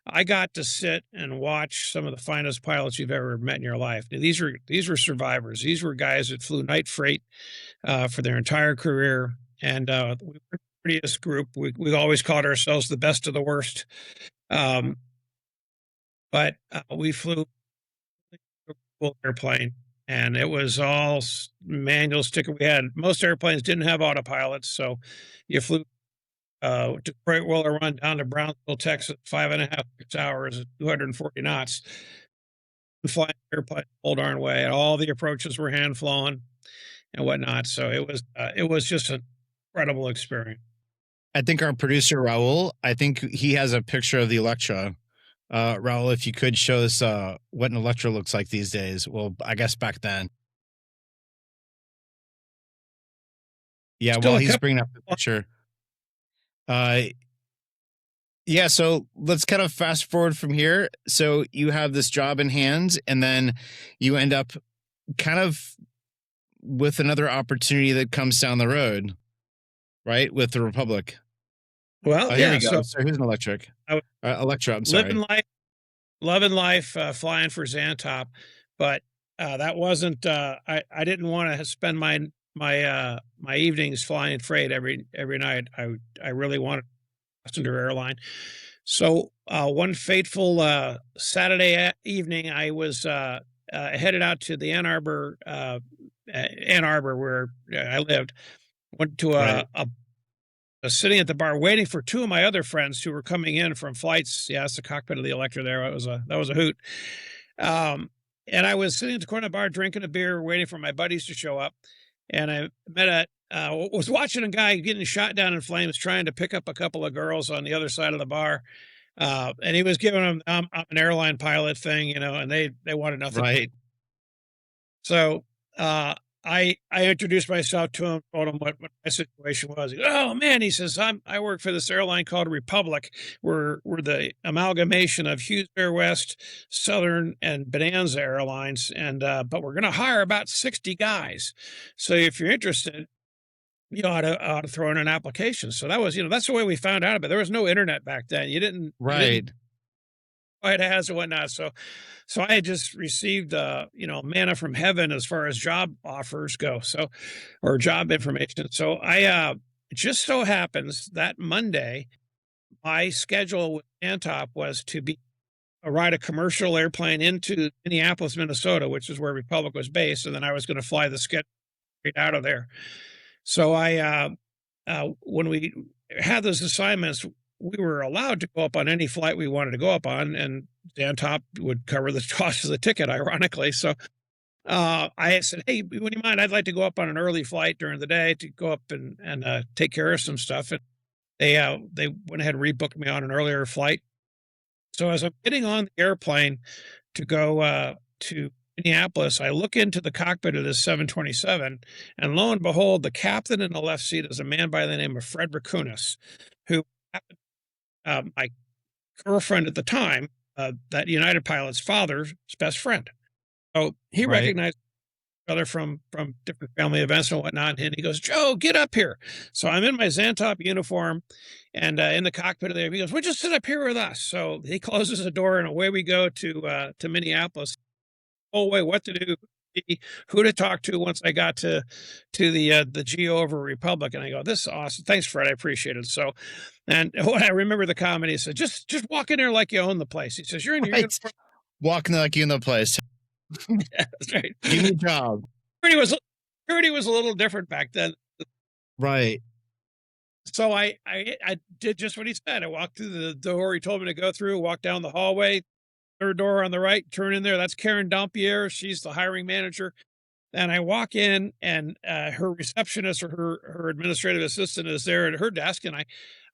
I got to sit and watch some of the finest pilots you've ever met in your life. These were survivors. These were guys that flew night freight for their entire career. And we were the prettiest group. We always called ourselves the best of the worst. But we flew full airplane, and it was all manual sticker. We had most airplanes didn't have autopilots, so you flew Detroit Roller Run down to Brownsville, Texas, 5.5 6 hours, 240 knots, flying airplane the whole darn way, and all the approaches were hand flown and whatnot. So it was just an incredible experience. I think our producer Raul, I think he has a picture of the Electra. Raul, if you could show us what an Electra looks like these days. Well, I guess back then. Yeah, Still well, a he's couple. bringing up the picture. Yeah, so let's kind of fast forward from here. So you have this job in hand, and then you end up kind of with another opportunity that comes down the road, right? With the Republic. Well, Oh, here yeah. we go. So So here's an electric. Electra, I'm living sorry. life, loving life, flying for Xantop, but that wasn't. I didn't want to spend my evenings flying freight every night. I really wanted passenger airline. So one fateful Saturday evening, I was headed out to the Ann Arbor, where I lived. Went to Right. sitting at the bar, waiting for two of my other friends who were coming in from flights. Yeah, it's the cockpit of the Electra. There, that was a hoot. And I was sitting at the corner of the bar, drinking a beer, waiting for my buddies to show up. And I was watching a guy getting shot down in flames, trying to pick up a couple of girls on the other side of the bar. And he was giving them, I'm an airline pilot thing, and they wanted nothing. Right. So, I introduced myself to him, told him what my situation was. He goes, "Oh man," he says, I work for this airline called Republic. We're the amalgamation of Hughes Air West, Southern, and Bonanza Airlines, and but we're going to hire about 60 guys. So if you're interested, you ought to throw in an application." So that was, that's the way we found out about it. There was no internet back then. You didn't quite has and whatnot. So I had just received, manna from heaven as far as job offers go. So, or job information. So it just so happens that Monday, my schedule with Antop was to ride a commercial airplane into Minneapolis, Minnesota, which is where Republic was based. And then I was going to fly the schedule right out of there. So when we had those assignments, we were allowed to go up on any flight we wanted to go up on, and Xantop would cover the cost of the ticket, ironically. So I said, "Hey, would you mind? I'd like to go up on an early flight during the day to go up and take care of some stuff." And they went ahead and rebooked me on an earlier flight. So as I'm getting on the airplane to go to Minneapolis, I look into the cockpit of this 727, and lo and behold, the captain in the left seat is a man by the name of Fred Rakunas, who happened my girlfriend at the time, that United pilot's father's best friend. So he recognized each other from different family events and whatnot. And he goes, "Joe, get up here." So I'm in my Xantop uniform and in the cockpit of there. He goes, "Well, just sit up here with us." So he closes the door and away we go to Minneapolis. Oh, wait, what to do? Who to talk to once I got to the GO over Republic. And I go, "This is awesome. Thanks, Fred. I appreciate it." So, and when I remember the comment, he said, just walk in there like you own the place. He says, "You're in your uniform." Walking like you in the place. Yeah, that's right. Give me a job. Security was a little different back then. Right. So I did just what he said. I walked through the door he told me to go through, walked down the hallway, third door on the right, turn in there. That's Karen Dampier. She's the hiring manager. And I walk in, and her receptionist or her administrative assistant is there at her desk. And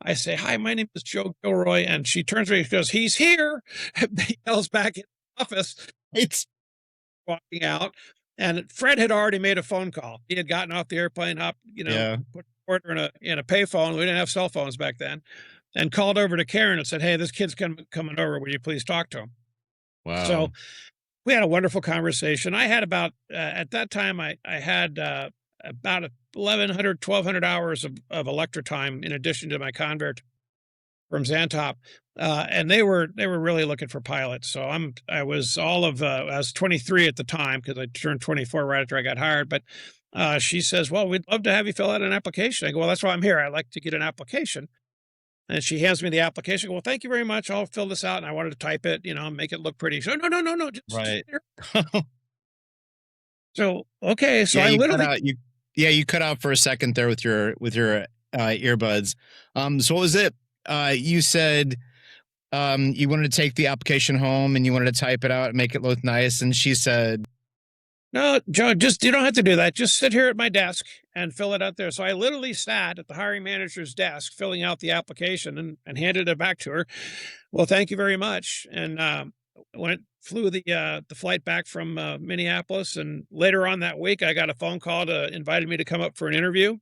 I say, "Hi, my name is Joe Gilroy." And she turns to me and goes, "He's here." He yells back in the office. It's walking out. And Fred had already made a phone call. He had gotten off the airplane, put an order in a payphone. We didn't have cell phones back then. And called over to Karen and said, "Hey, this kid's coming over. Would you please talk to him?" Wow. So we had a wonderful conversation. I had about, at that time, I had about 1,200 hours of Electra time in addition to my Convair from Xantop. And they were really looking for pilots. So I was 23 at the time because I turned 24 right after I got hired. But she says, "Well, we'd love to have you fill out an application." I go, "Well, that's why I'm here. I'd like to get an application." And she hands me the application. I go, "Well, thank you very much. I'll fill this out." And I wanted to type it, make it look pretty. So no. Just Right. So, okay. So Yeah, I you cut literally, out you cut out for a second there with your earbuds. So what was it? You said you wanted to take the application home and you wanted to type it out and make it look nice, and she said, no, Joe, just, you don't have to do that. Just sit here at my desk and fill it out there. So I literally sat at the hiring manager's desk, filling out the application and handed it back to her. Well, thank you very much. And, flew the flight back from Minneapolis. And later on that week, I got a phone call to invited me to come up for an interview,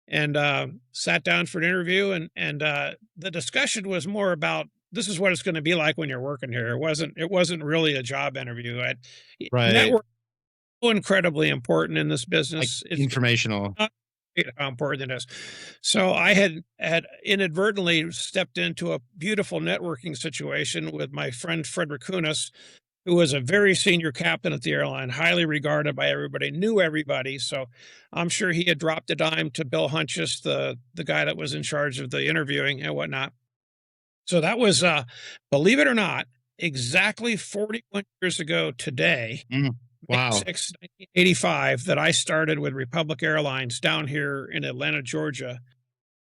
and sat down for an interview. And the discussion was more about, this is what it's going to be like when you're working here. It wasn't really a job interview. right, Network so incredibly important in this like business. It's informational. not how important it is. So I had inadvertently stepped into a beautiful networking situation with my friend Frederick Kunis, who was a very senior captain at the airline, highly regarded by everybody, knew everybody. So I'm sure he had dropped a dime to Bill Hunches, the guy that was in charge of the interviewing and whatnot. So that was, believe it or not, exactly 41 years ago today, Mm, May wow. 6th, 1985, that I started with Republic Airlines down here in Atlanta, Georgia,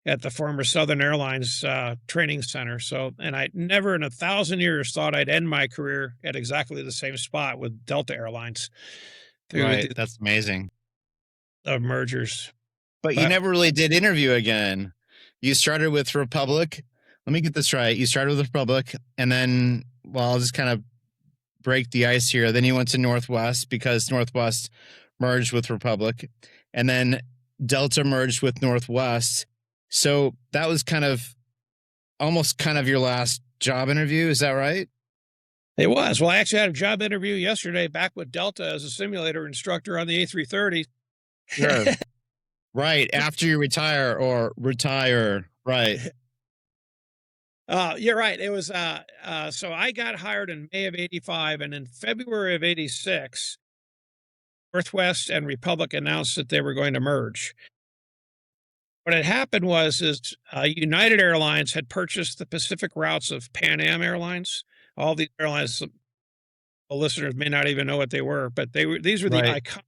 at the former Southern Airlines training center. So, and I never in 1,000 years thought I'd end my career at exactly the same spot with Delta Airlines through Right. the That's amazing. mergers. But you But never really did interview again. You started with Republic. Let me get this right. You started with Republic, and then, well, I'll just kind of break the ice here. Then you went to Northwest because Northwest merged with Republic, and then Delta merged with Northwest. So that was kind of almost kind of your last job interview. Is that right? it was. Well, I actually had a job interview yesterday back with Delta as a simulator instructor on the A330. Sure. Right. After you retire or retire. Right. You're right. It was, so I got hired in May of 85, and in February of 86, Northwest and Republic announced that they were going to merge. What had happened was United Airlines had purchased the Pacific routes of Pan Am Airlines. All these airlines, the listeners may not even know what they were, but these were the Right. iconic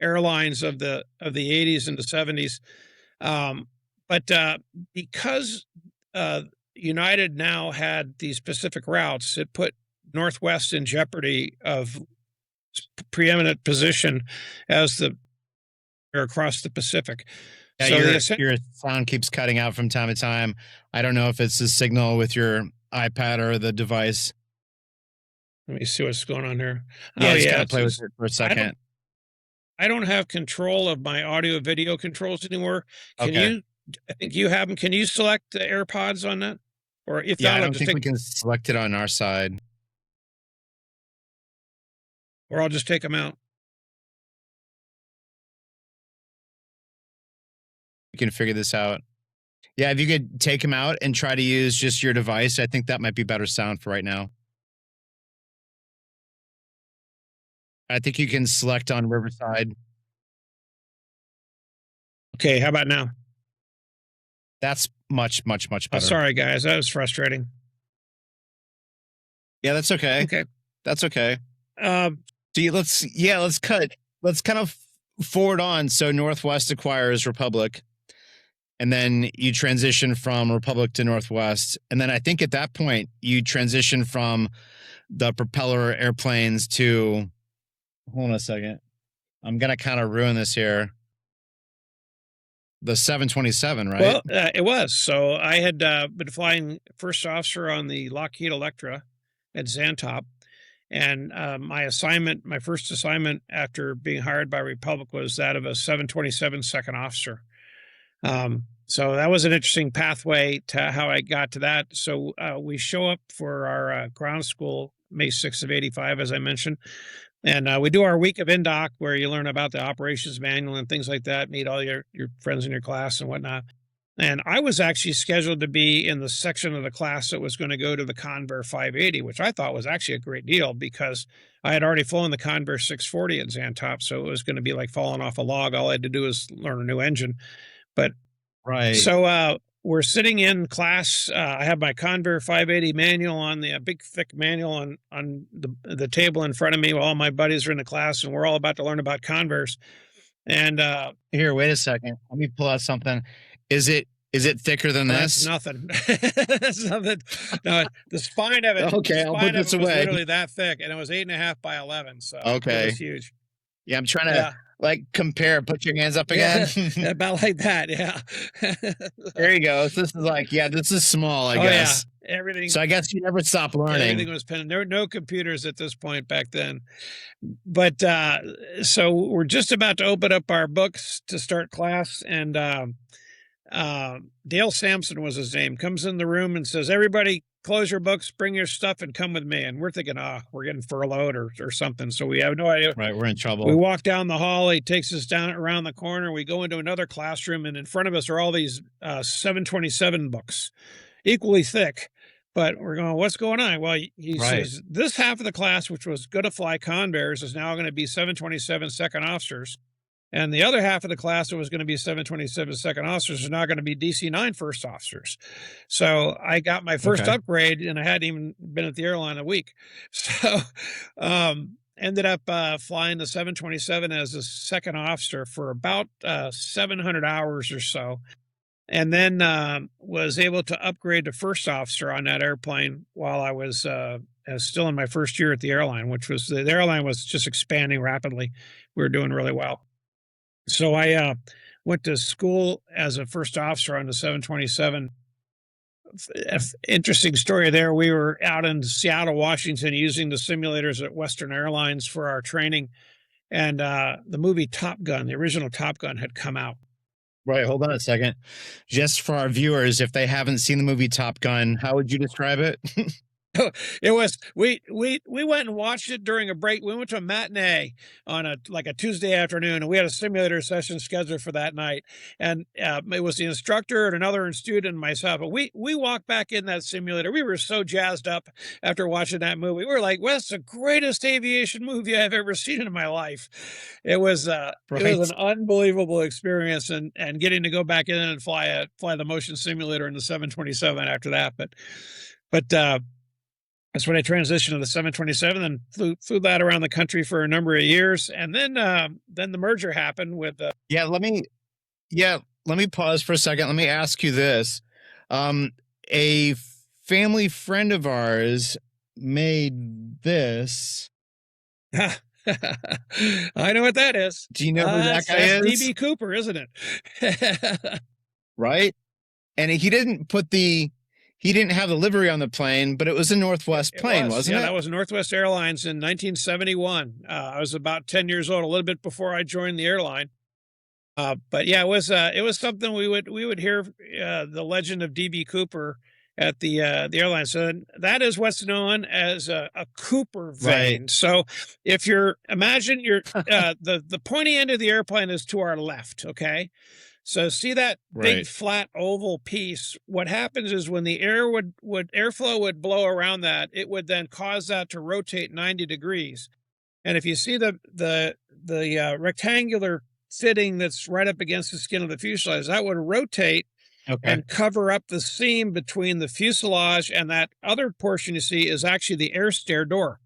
airlines of the 80s and the 70s. But because United now had these Pacific routes, it put Northwest in jeopardy of preeminent position as the across the Pacific. Yeah, So your sound keeps cutting out from time to time. I don't know if it's the signal with your iPad or the device. let me see what's going on here. Yeah, Oh just yeah, kind of play with it for a I second. I don't have control of my audio video controls anymore. Can Okay. you? I think you have them. Can you select the AirPods on that? Or if Yeah, I not, I'll don't just think we can select it on our side. take them out. We can figure this out. Yeah, if you could take them out and try to use just your device, I think that might be better sound for right now. I think you can select on Riverside. Okay, how about now? That's much, much, much Oh, better. sorry, guys. That was frustrating. Yeah, that's okay. Okay. That's okay. Um, So let's cut. Let's kind of forward on. So Northwest acquires Republic, and then you transition from Republic to Northwest. And then I think at that point you transition from the propeller airplanes to, hold on a second. I'm going to kind of ruin this here. The 727, right? well, it was. So I had been flying first officer on the Lockheed Electra at Zantop. And my first assignment after being hired by Republic was that of a 727 second officer. So that was an interesting pathway to how I got to that. So we show up for our ground school May 6th of 85, as I mentioned. And we do our week of INDOC where you learn about the operations manual and things like that, meet all your friends in your class and whatnot. And I was actually scheduled to be in the section of the class that was going to go to the Convair 580, which I thought was actually a great deal because I had already flown the Convair 640 at Zantop. So it was going to be like falling off a log. All I had to do was learn a new engine. But Right. so we're sitting in class. I have my Convair 580 manual on the big thick manual on the table in front of me while all my buddies are in the class, and we're all about to learn about Convairs. And Here, wait a second. Let me pull out something. Is it thicker than that's this? nothing. That's nothing. No, the spine of it. Okay, I'll put this was away. literally that thick, and it was 8.5 by 11. So Okay. it was huge. Yeah, I'm trying to like compare. Put your hands up again. Yeah, about like that. Yeah. There you go. So this is like, this is small, I guess. Yeah. Everything. So I guess you never stop learning. Everything was pen. There were no computers at this point back then. But so we're just about to open up our books to start class, and Dale Sampson was his name, comes in the room and says, "Everybody close your books, bring your stuff, and come with me." And we're thinking, we're getting furloughed or something. So we have no idea. Right, we're in trouble. We walk down the hall. He takes us down around the corner. We go into another classroom, and in front of us are all these 727 books, equally thick. But we're going, what's going on? Well, he says, this half of the class, which was going to fly Convairs, is now going to be 727 second officers. And the other half of the class that was going to be 727 second officers is now going to be DC-9 first officers. So I got my first upgrade, and I hadn't even been at the airline a week. So ended up flying the 727 as a second officer for about 700 hours or so. And then was able to upgrade to first officer on that airplane while I was still in my first year at the airline, which was the airline was just expanding rapidly. We were doing really well. So I went to school as a first officer on the 727. Interesting story there. We were out in Seattle, Washington, using the simulators at Western Airlines for our training. And the movie Top Gun, the original Top Gun, had come out. Right. Hold on a second. Just for our viewers, if they haven't seen the movie Top Gun, how would you describe it? It was we went and watched it during a break. We went to a matinee on a Tuesday afternoon, and we had a simulator session scheduled for that night. And it was the instructor and another student and myself. And we walked back in that simulator. We were so jazzed up after watching that movie. We were like, "Well, that's the greatest aviation movie I've ever seen in my life." It was it was an unbelievable experience, and getting to go back in and fly the motion simulator in the 727 after that. But that's when I transitioned to the 727 and flew that around the country for a number of years. And then the merger happened with let me pause for a second. Let me ask you this. A family friend of ours made this. I know what that is. Do you know who that guy is? DB Cooper, isn't it? Right. And he didn't have the livery on the plane, but it was a Northwest plane, wasn't it? Yeah, that was Northwest Airlines in 1971. I was about 10 years old, a little bit before I joined the airline. But yeah, it was something we would hear the legend of DB Cooper at the airline. So that is what's known as a Cooper vane. Right. So if imagine the pointy end of the airplane is to our left, okay? So see that big flat oval piece. What happens is when the airflow would blow around that, it would then cause that to rotate 90 degrees. And if you see the rectangular fitting that's right up against the skin of the fuselage, that would rotate and cover up the seam between the fuselage, and that other portion you see is actually the air stair door.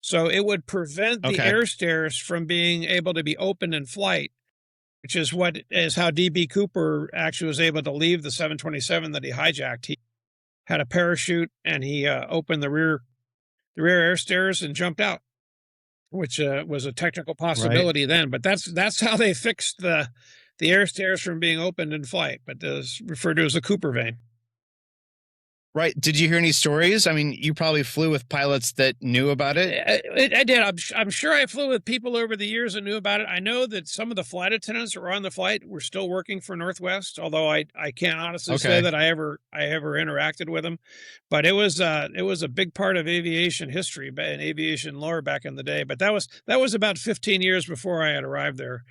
So it would prevent the air stairs from being able to be opened in flight, which is how DB Cooper actually was able to leave the 727 that he hijacked. He had a parachute, and he opened the rear air stairs and jumped out, which was a technical possibility then. But that's how they fixed the air stairs from being opened in flight, but is referred to as a Cooper vane. Right. Did you hear any stories? I mean, you probably flew with pilots that knew about it. I did. I'm sure I flew with people over the years that knew about it. I know that some of the flight attendants that were on the flight were still working for Northwest, although I can't honestly say that I ever interacted with them. But it was a big part of aviation history and aviation lore back in the day. But that was about 15 years before I had arrived there.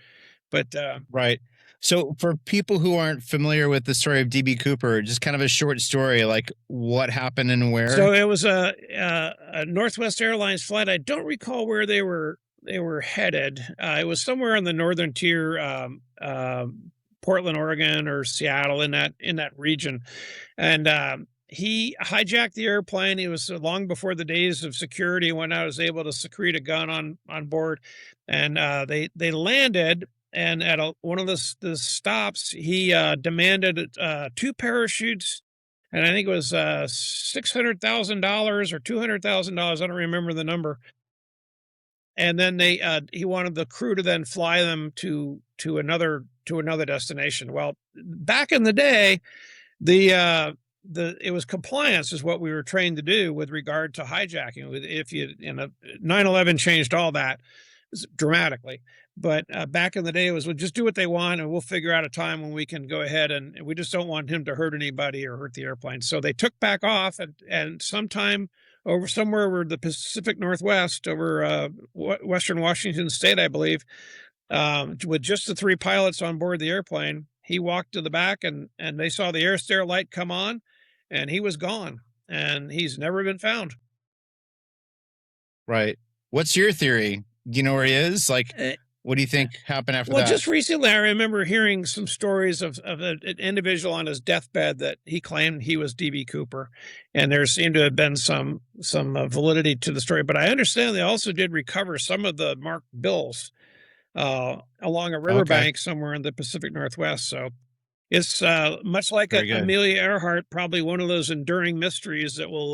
But right. So for people who aren't familiar with the story of DB Cooper, just kind of a short story, like what happened and where. So it was a Northwest Airlines flight. I don't recall where they were headed. It was somewhere on the northern tier, Portland, Oregon, or Seattle, in that region. And he hijacked the airplane. It was long before the days of security when I was able to secrete a gun on board. And they landed. And at one of the stops, he demanded 2 parachutes, and I think it was $600,000 or $200,000. I don't remember the number. And then he wanted the crew to then fly them to another destination. Well, back in the day, it was compliance is what we were trained to do with regard to hijacking. If 9/11 changed all that dramatically. But back in the day, it was, well, just do what they want, and we'll figure out a time when we can go ahead, and we just don't want him to hurt anybody or hurt the airplane. So they took back off, and sometime somewhere over the Pacific Northwest, over Western Washington State, I believe, with just the 3 pilots on board the airplane, he walked to the back, and they saw the air stair light come on, and he was gone, and he's never been found. Right. What's your theory? Do you know where he is? Like, what do you think happened after that? Well, just recently, I remember hearing some stories of an individual on his deathbed that he claimed he was D.B. Cooper, and there seemed to have been some validity to the story. But I understand they also did recover some of the marked bills along a riverbank somewhere in the Pacific Northwest. So it's much like Amelia Earhart, probably one of those enduring mysteries that will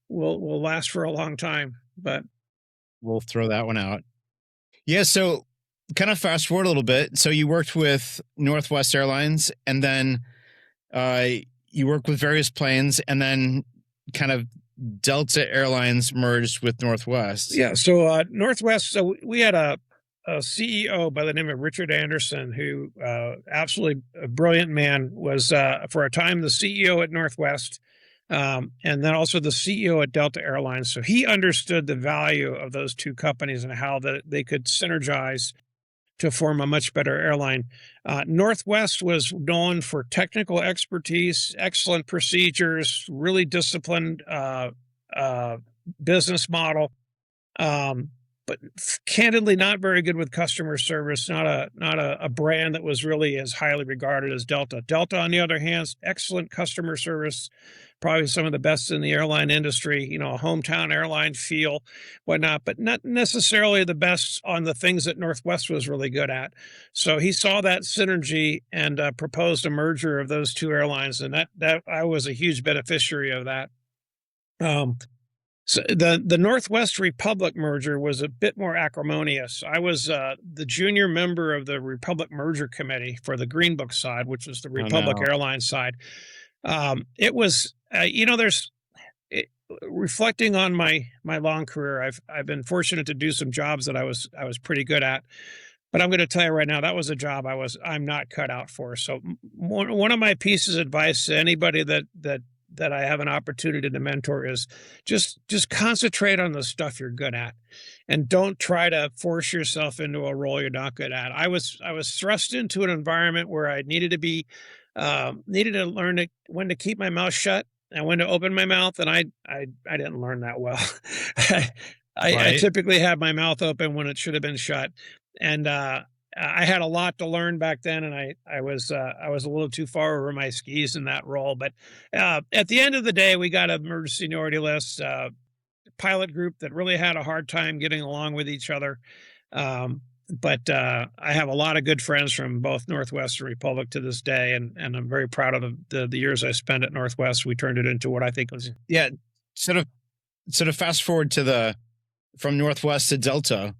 last for a long time. But we'll throw that one out. Yeah. So kind of fast forward a little bit. So you worked with Northwest Airlines, and then you worked with various planes, and then kind of Delta Airlines merged with Northwest. Yeah. So Northwest, so we had a CEO by the name of Richard Anderson, who absolutely a brilliant man, was for a time the CEO at Northwest, and then also the CEO at Delta Airlines. So he understood the value of those two companies and how that they could synergize to form a much better airline. Northwest was known for technical expertise, excellent procedures, really disciplined business model, but candidly not very good with customer service. Not a brand that was really as highly regarded as Delta. Delta, on the other hand, excellent customer service, probably some of the best in the airline industry, a hometown airline feel, whatnot, but not necessarily the best on the things that Northwest was really good at. So he saw that synergy and proposed a merger of those two airlines, and that I was a huge beneficiary of that. So the Northwest Republic merger was a bit more acrimonious. I was the junior member of the Republic Merger Committee for the Green Book side, which was the Republic Airlines side. It was, reflecting on my long career, I've been fortunate to do some jobs that I was pretty good at. But I'm going to tell you right now, that was a job I'm not cut out for. So one of my pieces of advice to anybody that I have an opportunity to mentor is just concentrate on the stuff you're good at, and don't try to force yourself into a role you're not good at. I was thrust into an environment where I needed to learn when to keep my mouth shut and when to open my mouth, and I didn't learn that well. I typically had my mouth open when it should have been shut, and I had a lot to learn back then, and I was a little too far over my skis in that role. But at the end of the day, we got a merged seniority list pilot group that really had a hard time getting along with each other. But I have a lot of good friends from both Northwest and Republic to this day, and I'm very proud of the years I spent at Northwest. We turned it into what I think was sort of fast forward to from Northwest to Delta.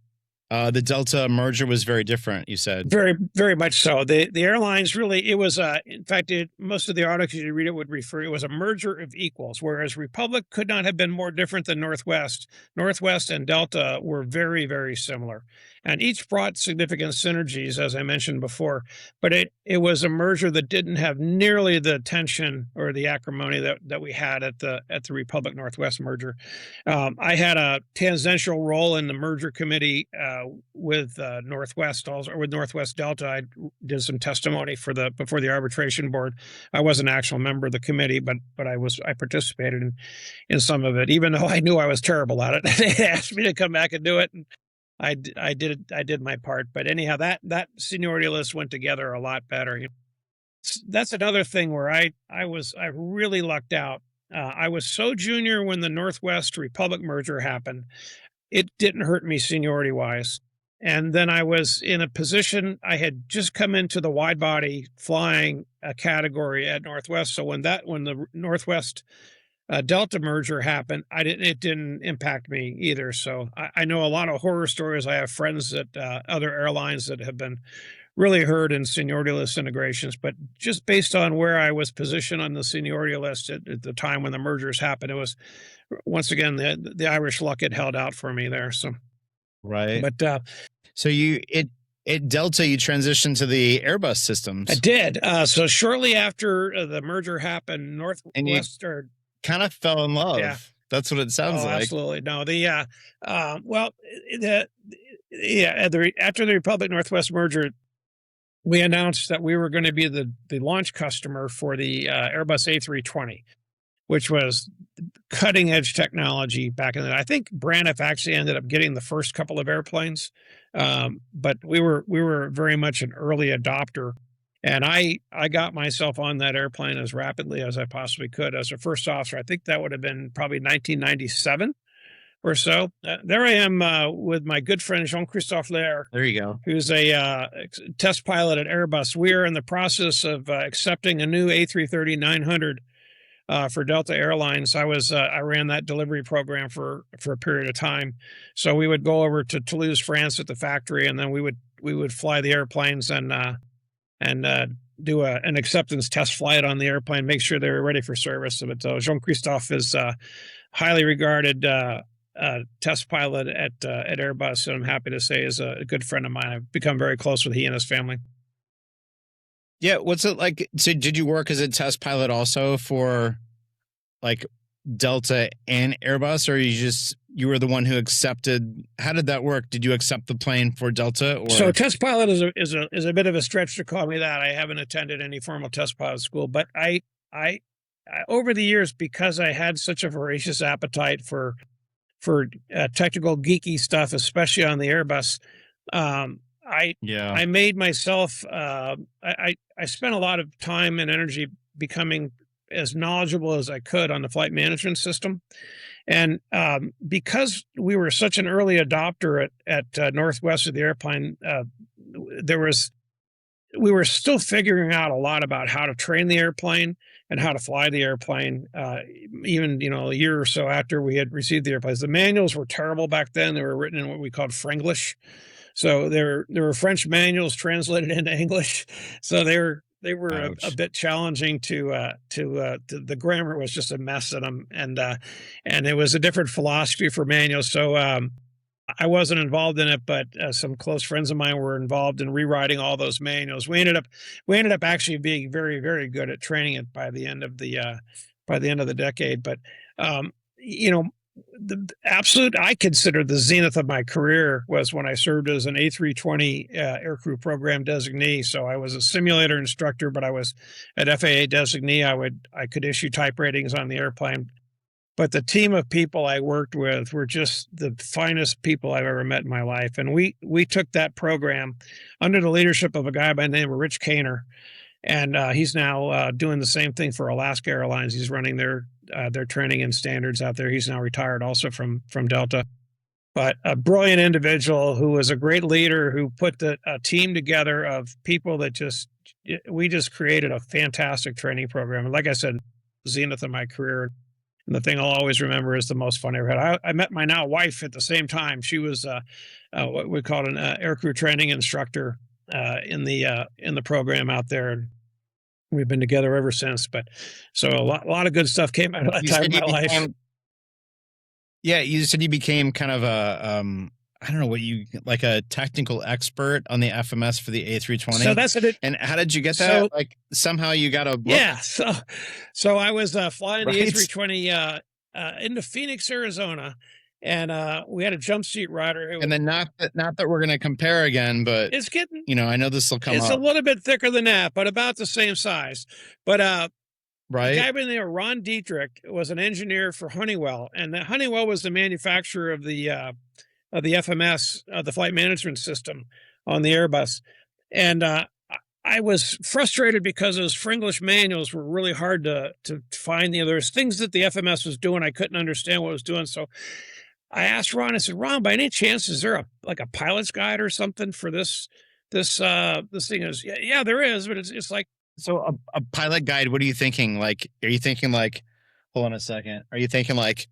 The Delta merger was very different, you said. Very, very much so. The airlines really, it was, in fact, most of the articles you read it would refer, it was a merger of equals, whereas Republic could not have been more different than Northwest. Northwest and Delta were very, very similar, and each brought significant synergies, as I mentioned before, but it was a merger that didn't have nearly the tension or the acrimony that we had at the Republic Northwest merger. I had a tangential role in the merger committee with Northwest, also, or with Northwest Delta. I did some testimony before the arbitration board. I wasn't an actual member of the committee, but I participated in some of it, even though I knew I was terrible at it. They asked me to come back and do it, and I did my part. But anyhow, that seniority list went together a lot better. that's another thing where I really lucked out. I was so junior when the Northwest Republic merger happened. It didn't hurt me seniority wise. And then I was in a position, I had just come into the wide body flying category at Northwest. So when the Northwest Delta merger happened, it didn't impact me either. So I know a lot of horror stories. I have friends at other airlines that have been really hurt in seniority list integrations, but just based on where I was positioned on the seniority list at the time when the mergers happened, it was once again the Irish luck had held out for me there. So right. but so at Delta, you transitioned to the Airbus systems. I did. So shortly after the merger happened, and you kind of fell in love. Yeah. That's what it sounds like. Absolutely. No, after the Republic Northwest merger, we announced that we were going to be the launch customer for the Airbus A320, which was cutting edge technology back in the day. I think Braniff actually ended up getting the first couple of airplanes, but we were very much an early adopter. And I got myself on that airplane as rapidly as I possibly could as a first officer. I think that would have been probably 1997 or so. There I am with my good friend Jean-Christophe Lair. There you go. Who's a test pilot at Airbus. We're in the process of accepting a new A330-900 for Delta Airlines. I ran that delivery program for a period of time. So we would go over to Toulouse, France at the factory, and then we would fly the airplanes and do an acceptance test flight on the airplane, make sure they were ready for service. So Jean-Christophe is highly regarded test pilot at Airbus, and I'm happy to say is a good friend of mine. I've become very close with he and his family. Yeah, what's it like? So did you work as a test pilot also for like Delta and Airbus, or you were the one who accepted? How did that work? Did you accept the plane for Delta? Or? So test pilot is a bit of a stretch to call me that. I haven't attended any formal test pilot school, but I over the years, because I had such a voracious appetite for technical geeky stuff, especially on the Airbus, I made myself. I spent a lot of time and energy becoming as knowledgeable as I could on the flight management system, and because we were such an early adopter at Northwest of the airplane, we were still figuring out a lot about how to train the airplane and how to fly the airplane. Even a year or so after we had received the airplanes, the manuals were terrible back then. They were written in what we called Franglish. So there were French manuals translated into English. So they were a bit challenging to the grammar was just a mess in them, and it was a different philosophy for manuals. So I wasn't involved in it, but some close friends of mine were involved in rewriting all those manuals. We ended up actually being very, very good at training it by the end of the decade. But the absolute, I consider the zenith of my career was when I served as an A320 aircrew program designee. So I was a simulator instructor, but I was an FAA designee. I could issue type ratings on the airplane. But the team of people I worked with were just the finest people I've ever met in my life. And we took that program under the leadership of a guy by the name of Rich Kaner. And he's now doing the same thing for Alaska Airlines. He's running their training and standards out there. He's now retired also from Delta. But a brilliant individual who was a great leader, who put a team together of people that we just created a fantastic training program. And like I said, zenith of my career. And the thing I'll always remember is the most fun I ever had. I met my now wife at the same time. She was what we called an aircrew training instructor in the program out there. And we've been together ever since. But so a lot of good stuff came out of that time in my life. Yeah, you said you became kind of I don't know like a technical expert on the FMS for the A320. So that's it. And how did you get that? So, like somehow you got a book? Yeah. So I was flying the A320 into Phoenix, Arizona, and we had a jump seat rider. And then not that we're going to compare again, but it's getting. I know this will come. It's up. a little bit thicker than that, but about the same size. But right. The guy by the name of Ron Dietrich was an engineer for Honeywell, and Honeywell was the manufacturer of the FMS, the flight management system on the Airbus. And I was frustrated because those Frenglish manuals were really hard to find. There's things that the FMS was doing I couldn't understand what it was doing. So I asked Ron. I said, Ron, by any chance, is there a pilot's guide or something for this thing? Is yeah, there is, but it's like, So a pilot guide, what are you thinking? Like, are you thinking like, hold on a second. Are you thinking like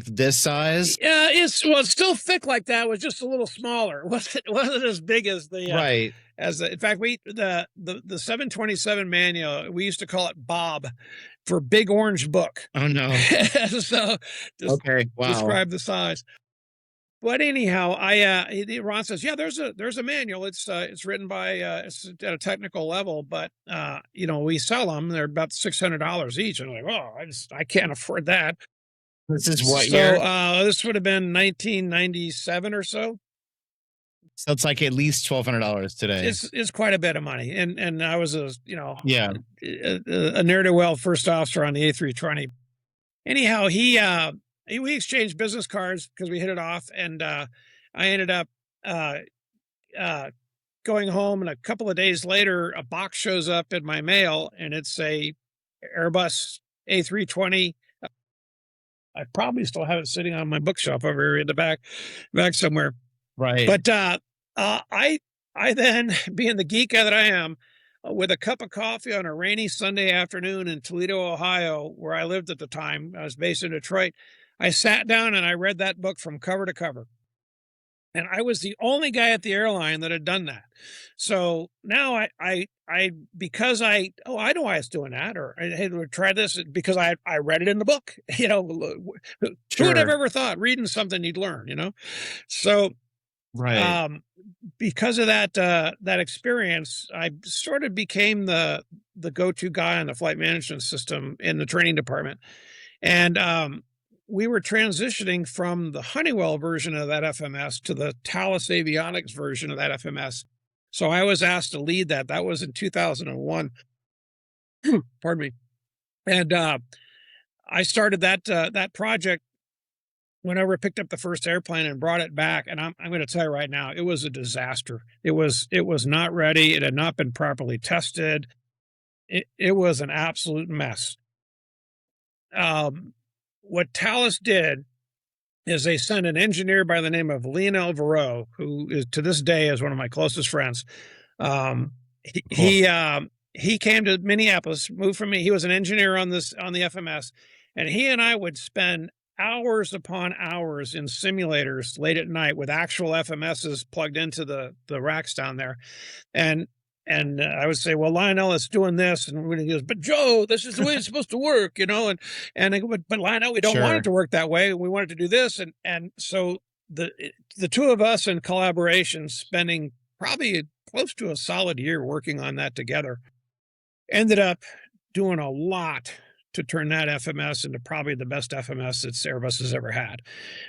this size? yeah, it's still thick like that. It was just a little smaller. It wasn't as big as the Right. in fact, the 727 manual, we used to call it Bob for Big Orange Book. Oh no. So just Okay. Wow. describe the size. But anyhow, Ron says, yeah, there's a manual. It's written by it's at a technical level, but we sell them. They're about $600 each. And I'm like, oh, I can't afford that. This is what So year? this would have been 1997 or so. So it's like at least $1,200 today. It's quite a bit of money. And I was Yeah. a ne'er-do-well first officer on the A320. Anyhow, we exchanged business cards because we hit it off, and I ended up going home, and a couple of days later, a box shows up in my mail, and it's a Airbus A320. I probably still have it sitting on my bookshelf over here in the back somewhere. Right. But I then, being the geek that I am, with a cup of coffee on a rainy Sunday afternoon in Toledo, Ohio, where I lived at the time, I was based in Detroit, I sat down and I read that book from cover to cover. And I was the only guy at the airline that had done that. So now because I know why I was doing that, or I had to try this because I read it in the book. Who would have ever thought reading something you'd learn, So right. Because of that experience, I sort of became the go-to guy on the flight management system in the training department. And we were transitioning from the Honeywell version of that FMS to the Thales Avionics version of that FMS. So I was asked to lead that. That was in 2001. Pardon me. And I started that project whenever I picked up the first airplane and brought it back. And I'm going to tell you right now, it was a disaster. It was not ready. It had not been properly tested. It was an absolute mess. What Thales did is they sent an engineer by the name of Lionel Varro, who is to this day is one of my closest friends. He came to Minneapolis, moved from me. He was an engineer on the FMS, and he and I would spend hours upon hours in simulators late at night with actual FMSs plugged into the racks down there. And I would say, well, Lionel is doing this. And he goes, but Joe, this is the way it's supposed to work, And I go, but Lionel, we don't want it to work that way. We want it to do this. And so the two of us in collaboration, spending probably close to a solid year working on that together, ended up doing a lot to turn that FMS into probably the best FMS that Airbus has ever had.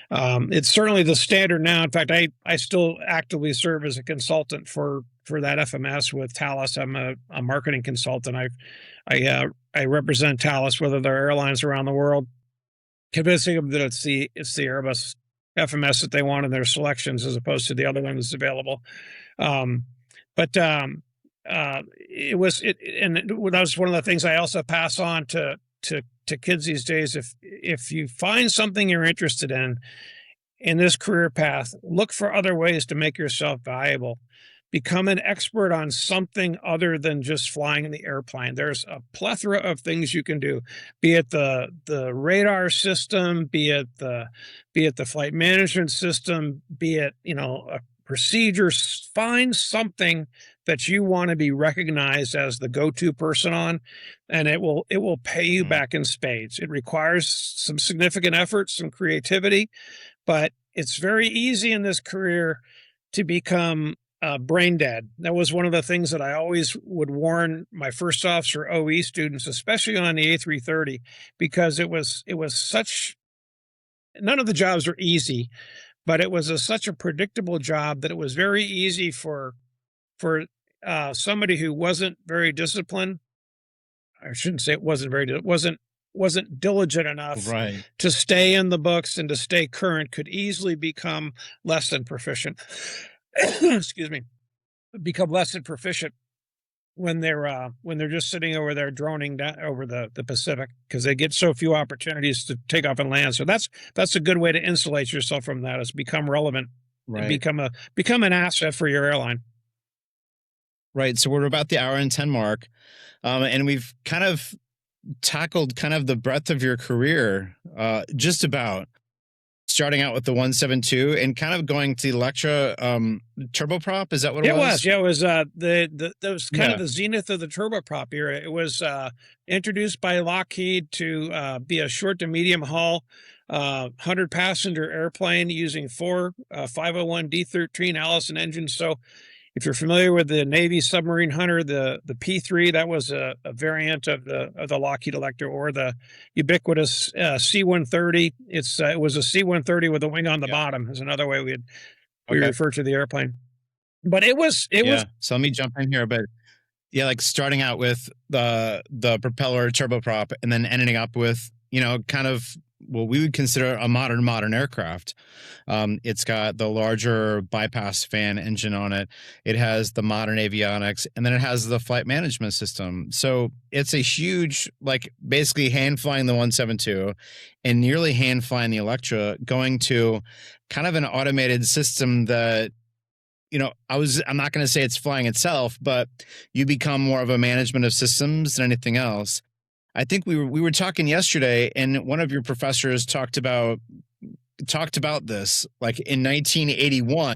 It's certainly the standard now. In fact, I still actively serve as a consultant for that FMS with Thales. I'm a marketing consultant. I represent Thales with other airlines around the world, convincing them that it's the Airbus FMS that they want in their selections as opposed to the other one that's available. That was one of the things I also pass on to kids these days. If you find something you're interested in this career path, look for other ways to make yourself valuable. Become an expert on something other than just flying in the airplane. There's a plethora of things you can do, be it the radar system, be it the flight management system, be it, a procedure. Find something that you want to be recognized as the go-to person on, and it will pay you back in spades. It requires some significant effort, some creativity, but it's very easy in this career to become brain dead. That was one of the things that I always would warn my first officer OE students, especially on the A330, because it was such, none of the jobs are easy, but it was such a predictable job that it was very easy for somebody who wasn't very disciplined. I shouldn't say wasn't diligent enough to stay in the books and to stay current, could easily become less than proficient. Excuse me, become less than proficient when they're just sitting over there droning down over the Pacific, because they get so few opportunities to take off and land. So that's a good way to insulate yourself from that, is become relevant and Right. become an asset for your airline. Right. So we're about the hour and 10 mark. And we've kind of tackled kind of the breadth of your career, just about starting out with the 172 and kind of going to the Electra turboprop. Is that what it It was? was, yeah, it was that was kind Yeah. of the zenith of the turboprop era. It was introduced by Lockheed to be a short to medium haul 100-passenger airplane using four 501 D13 Allison engines. So if you're familiar with the Navy submarine hunter, the P3, that was a variant of the Lockheed Electra, or the ubiquitous C-130. It was a C-130 with a wing on the Yeah. bottom, is another way we Okay. refer to the airplane. But it was Yeah. So let me jump in here, but yeah, like starting out with the propeller turboprop and then ending up with, kind of what we would consider a modern aircraft. It's got the larger bypass fan engine on it. It has the modern avionics, and then it has the flight management system. So it's a huge, like, basically hand flying the 172 and nearly hand flying the Electra, going to kind of an automated system that, I'm not going to say it's flying itself, but you become more of a management of systems than anything else. I think we were talking yesterday, and one of your professors talked about this, like in 1981.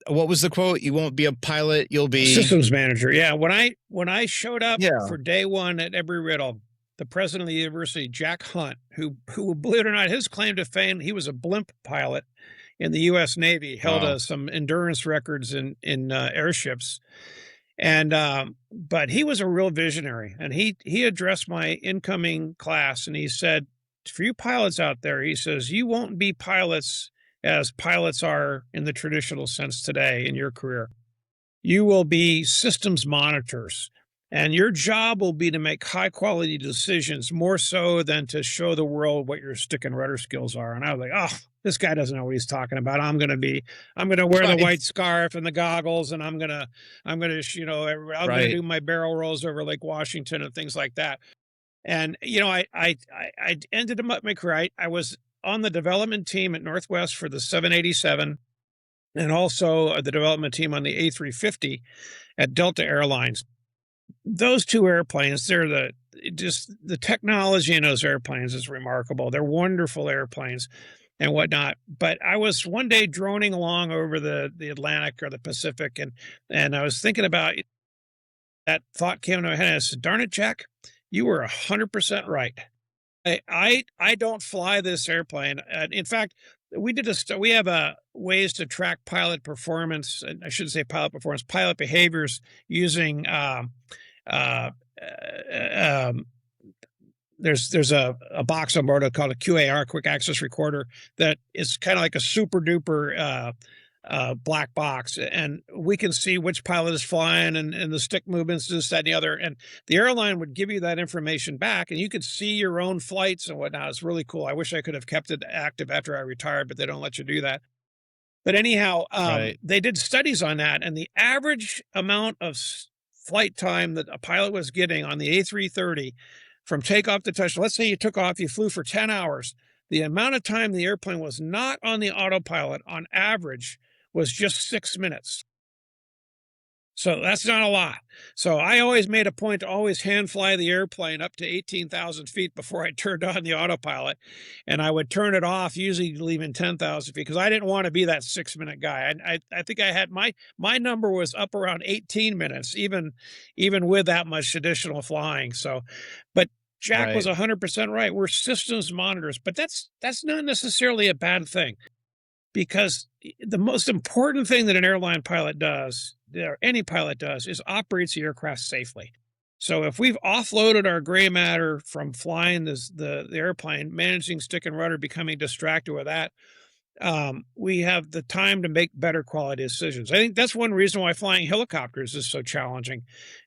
What was the quote? You won't be a pilot, you'll be systems manager. Yeah, when I showed up yeah. for day one at Embry-Riddle, the president of the university, Jack Hunt, who believe it or not, his claim to fame, he was a blimp pilot in the U.S. Navy, held Wow. some endurance records in airships. And but he was a real visionary, and he addressed my incoming class, and he said, "For you pilots out there," he says, "you won't be pilots as pilots are in the traditional sense today in your career. You will be systems monitors, and your job will be to make high quality decisions more so than to show the world what your stick and rudder skills are." And I was like, "Oh, this guy doesn't know what he's talking about. I'm going to wear the Right. white scarf and the goggles, and I'm going to, I'm going to Right. do my barrel rolls over Lake Washington and things like that." And, I ended up my career. I was on the development team at Northwest for the 787, and also the development team on the A350 at Delta Airlines. Those two airplanes, just the technology in those airplanes is remarkable. They're wonderful airplanes and whatnot. But I was one day droning along over the Atlantic or the Pacific, and I was thinking about that. Thought came to my head, and I said, "Darn it, Jack, you were 100% right. I don't fly this airplane." In fact, we have ways to track pilot performance, and I shouldn't say pilot performance, pilot behaviors, using uh, um, there's a box on board called a QAR, quick access recorder, that is kind of like a super duper black box, and we can see which pilot is flying, and the stick movements, this, that, and the other. And the airline would give you that information back, and you could see your own flights and whatnot. It's really cool. I wish I could have kept it active after I retired, but they don't let you do that. But anyhow, Right. they did studies on that, and the average amount of flight time that a pilot was getting on the A330 from takeoff to touchdown. Let's say you took off, you flew for 10 hours. The amount of time the airplane was not on the autopilot on average was just 6 minutes. So that's not a lot. So I always made a point to always hand fly the airplane up to 18,000 feet before I turned on the autopilot. And I would turn it off, usually leaving 10,000 feet, because I didn't want to be that 6 minute guy. I think I had my number was up around 18 minutes, even with that much additional flying. So, but Jack was Right. 100% right. We're systems monitors, but that's not necessarily a bad thing, because the most important thing that an airline pilot does, or any pilot does, is operates the aircraft safely. So if we've offloaded our gray matter from flying the airplane, managing stick and rudder, becoming distracted with that, we have the time to make better quality decisions. I think that's one reason why flying helicopters is so challenging,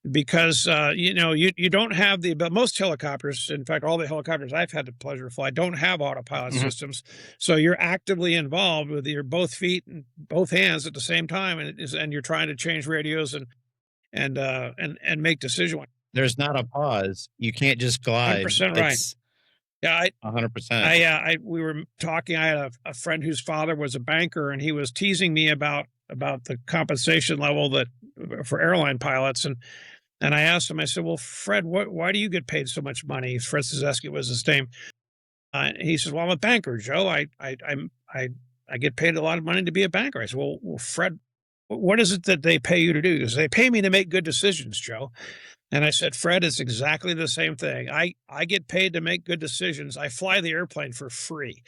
because you don't have but most helicopters, in fact, all the helicopters I've had the pleasure to fly, don't have autopilot Mhm. systems. So you're actively involved with your both feet and both hands at the same time, and you're trying to change radios and make decisions. There's not a pause. You can't just glide. 100% right. It's Yeah, 100%. we were talking. I had a friend whose father was a banker, and he was teasing me about the compensation level that for airline pilots, and I asked him. I said, "Well, Fred, why do you get paid so much money?" Fred Szewski was his name. He says, "Well, I'm a banker, Joe. I get paid a lot of money to be a banker." I said, "Well, Fred, what is it that they pay you to do?" He says, "They pay me to make good decisions, Joe." And I said, "Fred, it's exactly the same thing. I get paid to make good decisions. I fly the airplane for free.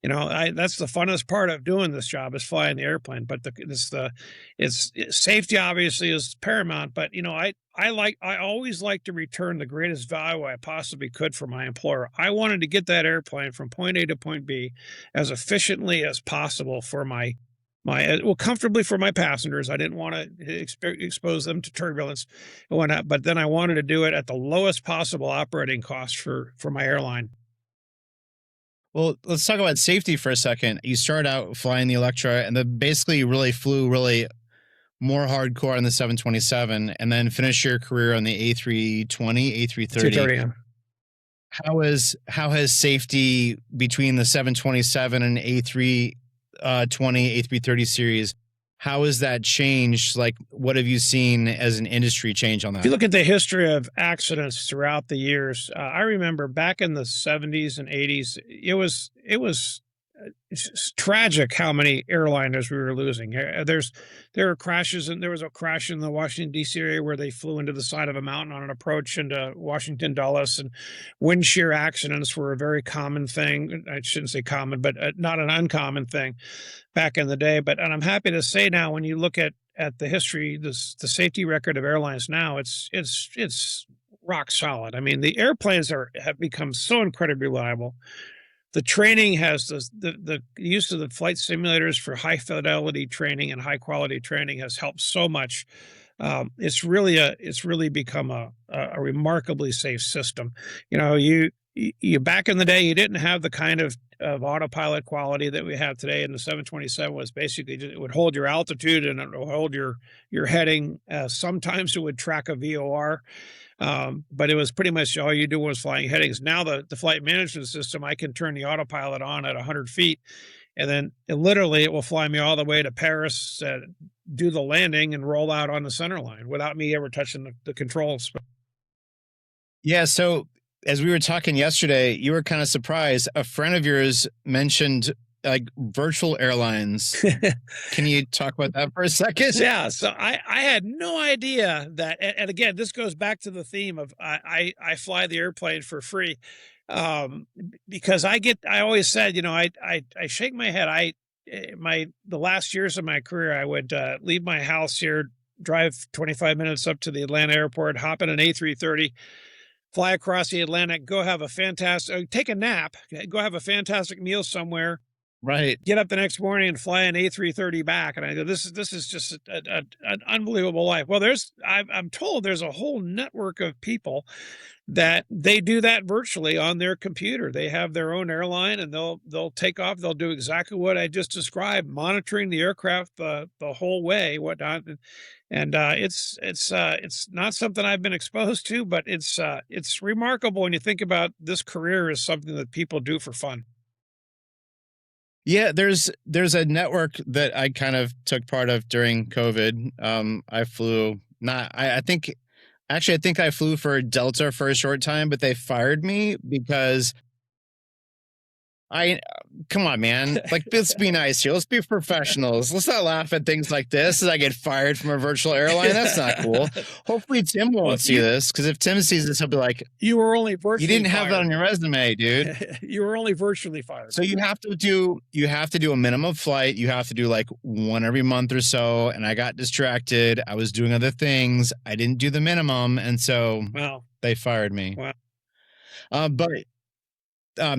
That's the funnest part of doing this job is flying the airplane. But safety obviously is paramount. But I always like to return the greatest value I possibly could for my employer. I wanted to get that airplane from point A to point B as efficiently as possible for comfortably for my passengers. I didn't want to expose them to turbulence and whatnot, but then I wanted to do it at the lowest possible operating cost for my airline. Well, let's talk about safety for a second. You started out flying the Electra, and then basically you really flew more hardcore on the 727, and then finished your career on the A320, A330. 230. How has safety between the 727 and A320, A330 series, how has that changed? Like, what have you seen as an industry change on that? If you look at the history of accidents throughout the years, I remember back in the 70s and 80s, it was it's tragic how many airliners we were losing. There were crashes, and there was a crash in the Washington, D.C. area where they flew into the side of a mountain on an approach into Washington, Dulles, and wind shear accidents were a very common thing. I shouldn't say common, but not an uncommon thing back in the day. And I'm happy to say now, when you look at the history, the safety record of airlines now, it's rock solid. I mean, the airplanes have become so incredibly reliable. The training has the use of the flight simulators for high fidelity training and high quality training has helped so much. It's really become a remarkably safe system. You back in the day, you didn't have the kind of autopilot quality that we have today. And the 727 was basically it would hold your altitude and it would hold your heading. Sometimes it would track a VOR. But it was pretty much all you do was flying headings. Now the flight management system, I can turn the autopilot on at 100 feet, and then it will fly me all the way to Paris, do the landing, and roll out on the center line without me ever touching the controls. Yeah. So as we were talking yesterday, you were kind of surprised. A friend of yours mentioned like virtual airlines. Can you talk about that for a second? Yeah. So I had no idea that, and again, this goes back to the theme of I fly the airplane for free. Because I always said, I shake my head. The last years of my career, I would leave my house here, drive 25 minutes up to the Atlanta airport, hop in an A330, fly across the Atlantic, take a nap, go have a fantastic meal somewhere. Right. Get up the next morning and fly an A330 back. And I go, this is just an unbelievable life. Well, I'm told there's a whole network of people that they do that virtually on their computer. They have their own airline, and they'll take off. They'll do exactly what I just described, monitoring the aircraft the whole way, whatnot. And it's not something I've been exposed to, but it's remarkable when you think about this career as something that people do for fun. Yeah, there's a network that I kind of took part of during COVID. I flew I think I flew for Delta for a short time, but they fired me because come on, man. Like, let's be nice here. Let's be professionals. Let's not laugh at things like this as I get fired from a virtual airline. That's not cool. Hopefully Tim won't see this, because if Tim sees this, he'll be like, you were only virtually You didn't have that on your resume, dude. You were only virtually fired. So you have to do a minimum flight. You have to do like one every month or so. And I got distracted. I was doing other things. I didn't do the minimum. And so they fired me. Wow. But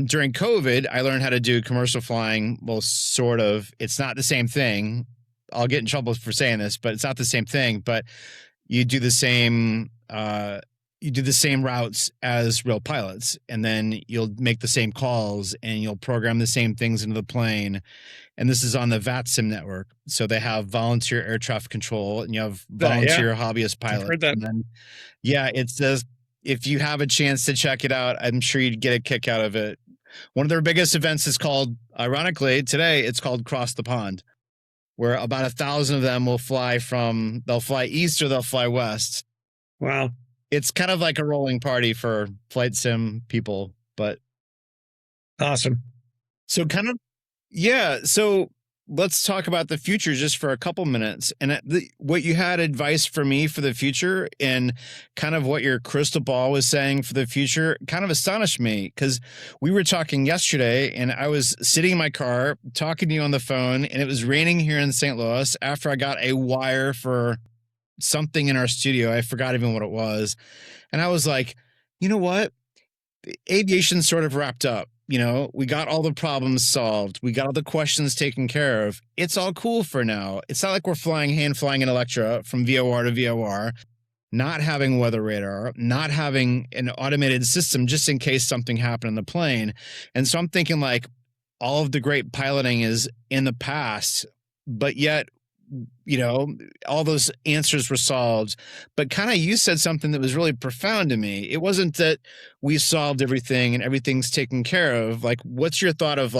during COVID, I learned how to do commercial flying. Well, sort of. It's not the same thing. I'll get in trouble for saying this, but it's not the same thing. But you do the same. you do the same routes as real pilots, and then you'll make the same calls and you'll program the same things into the plane. And this is on the VATSIM network. So they have volunteer air traffic control and you have volunteer hobbyist pilots. Heard that. And then, yeah, it says, if you have a chance to check it out, I'm sure you'd get a kick out of it. One of their biggest events is called, ironically, today, it's called Cross the Pond, where about 1,000 of them will fly they'll fly east or they'll fly west. Wow. It's kind of like a rolling party for flight sim people, but awesome. So so let's talk about the future just for a couple minutes. And what you had advice for me for the future and kind of what your crystal ball was saying for the future kind of astonished me, because we were talking yesterday and I was sitting in my car talking to you on the phone and it was raining here in St. Louis after I got a wire for something in our studio. I forgot even what it was. And I was like, you know what? Aviation sort of wrapped up. We got all the problems solved. We got all the questions taken care of. It's all cool for now. It's not like we're hand flying an Electra from VOR to VOR, not having weather radar, not having an automated system just in case something happened in the plane. And so I'm thinking like all of the great piloting is in the past, but yet all those answers were solved. But kind of you said something that was really profound to me. It wasn't that we solved everything and everything's taken care of. Like, what's your thought of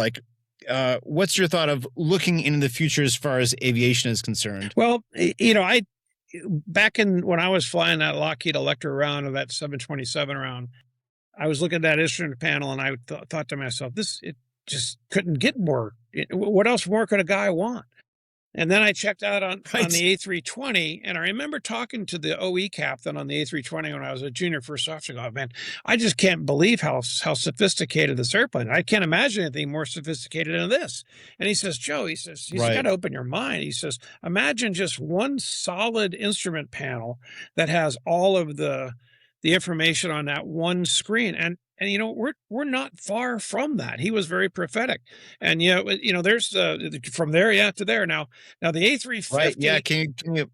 looking into the future as far as aviation is concerned? Well, back when I was flying that Lockheed Electra round, or that 727 round, I was looking at that instrument panel and I thought to myself, it just couldn't get more. What else more could a guy want? And then I checked out on the A320, and I remember talking to the OE captain on the A320 when I was a junior first officer. Oh, man, I just can't believe how sophisticated this airplane. I can't imagine anything more sophisticated than this. And he says, Joe, you got to open your mind. He says, imagine just one solid instrument panel that has all of the information on that one screen. And we're not far from that. He was very prophetic. And there's from there to there. Now the A350. Right. Yeah. Can you?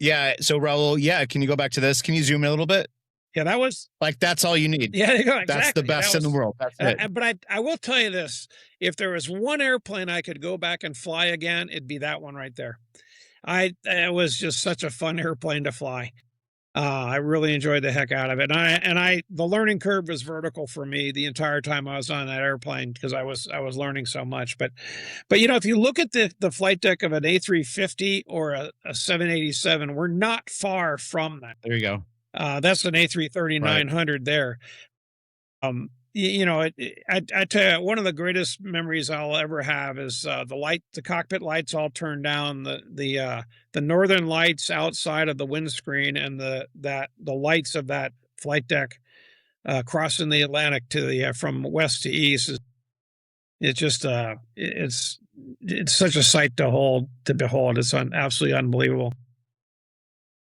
Yeah. So Raul, can you go back to this? Can you zoom in a little bit? Yeah, that was like, that's all you need. Yeah, exactly. That's the best in the world. That's it. But I will tell you this: if there was one airplane I could go back and fly again, it'd be that one right there. It was just such a fun airplane to fly. I really enjoyed the heck out of it. And the learning curve was vertical for me the entire time I was on that airplane because I was learning so much. But if you look at the flight deck of an A350 or a 787, we're not far from that. There you go. That's an A330-900 there. I tell you, one of the greatest memories I'll ever have is the cockpit lights all turned down, the northern lights outside of the windscreen, and the lights of that flight deck crossing the Atlantic to from west to east. It's just it's such a sight to behold. It's absolutely unbelievable.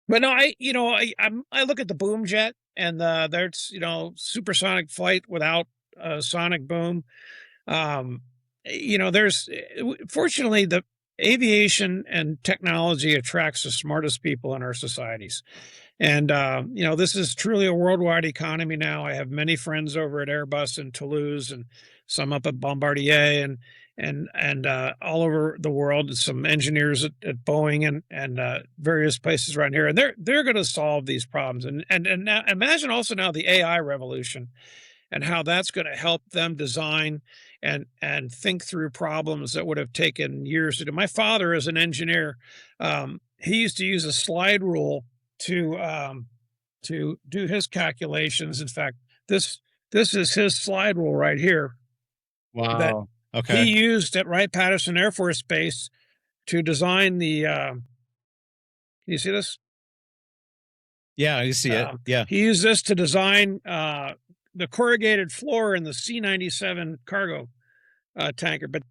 But no, I look at the boom jet, and there's supersonic flight without a sonic boom. There's fortunately the aviation and technology attracts the smartest people in our societies, and this is truly a worldwide economy now. I have many friends over at Airbus in Toulouse, and some up at Bombardier, and all over the world. Some engineers at Boeing and various places around here, and they're going to solve these problems. And now imagine also now the AI revolution, and how that's going to help them design and think through problems that would have taken years to do. My father is an engineer. He used to use a slide rule to do his calculations. In fact, this is his slide rule right here. Wow. Okay. He used at Wright-Patterson Air Force Base to design the. Can you see this? Yeah, I see it. Yeah. He used this to design the corrugated floor in the C-97 cargo tanker. But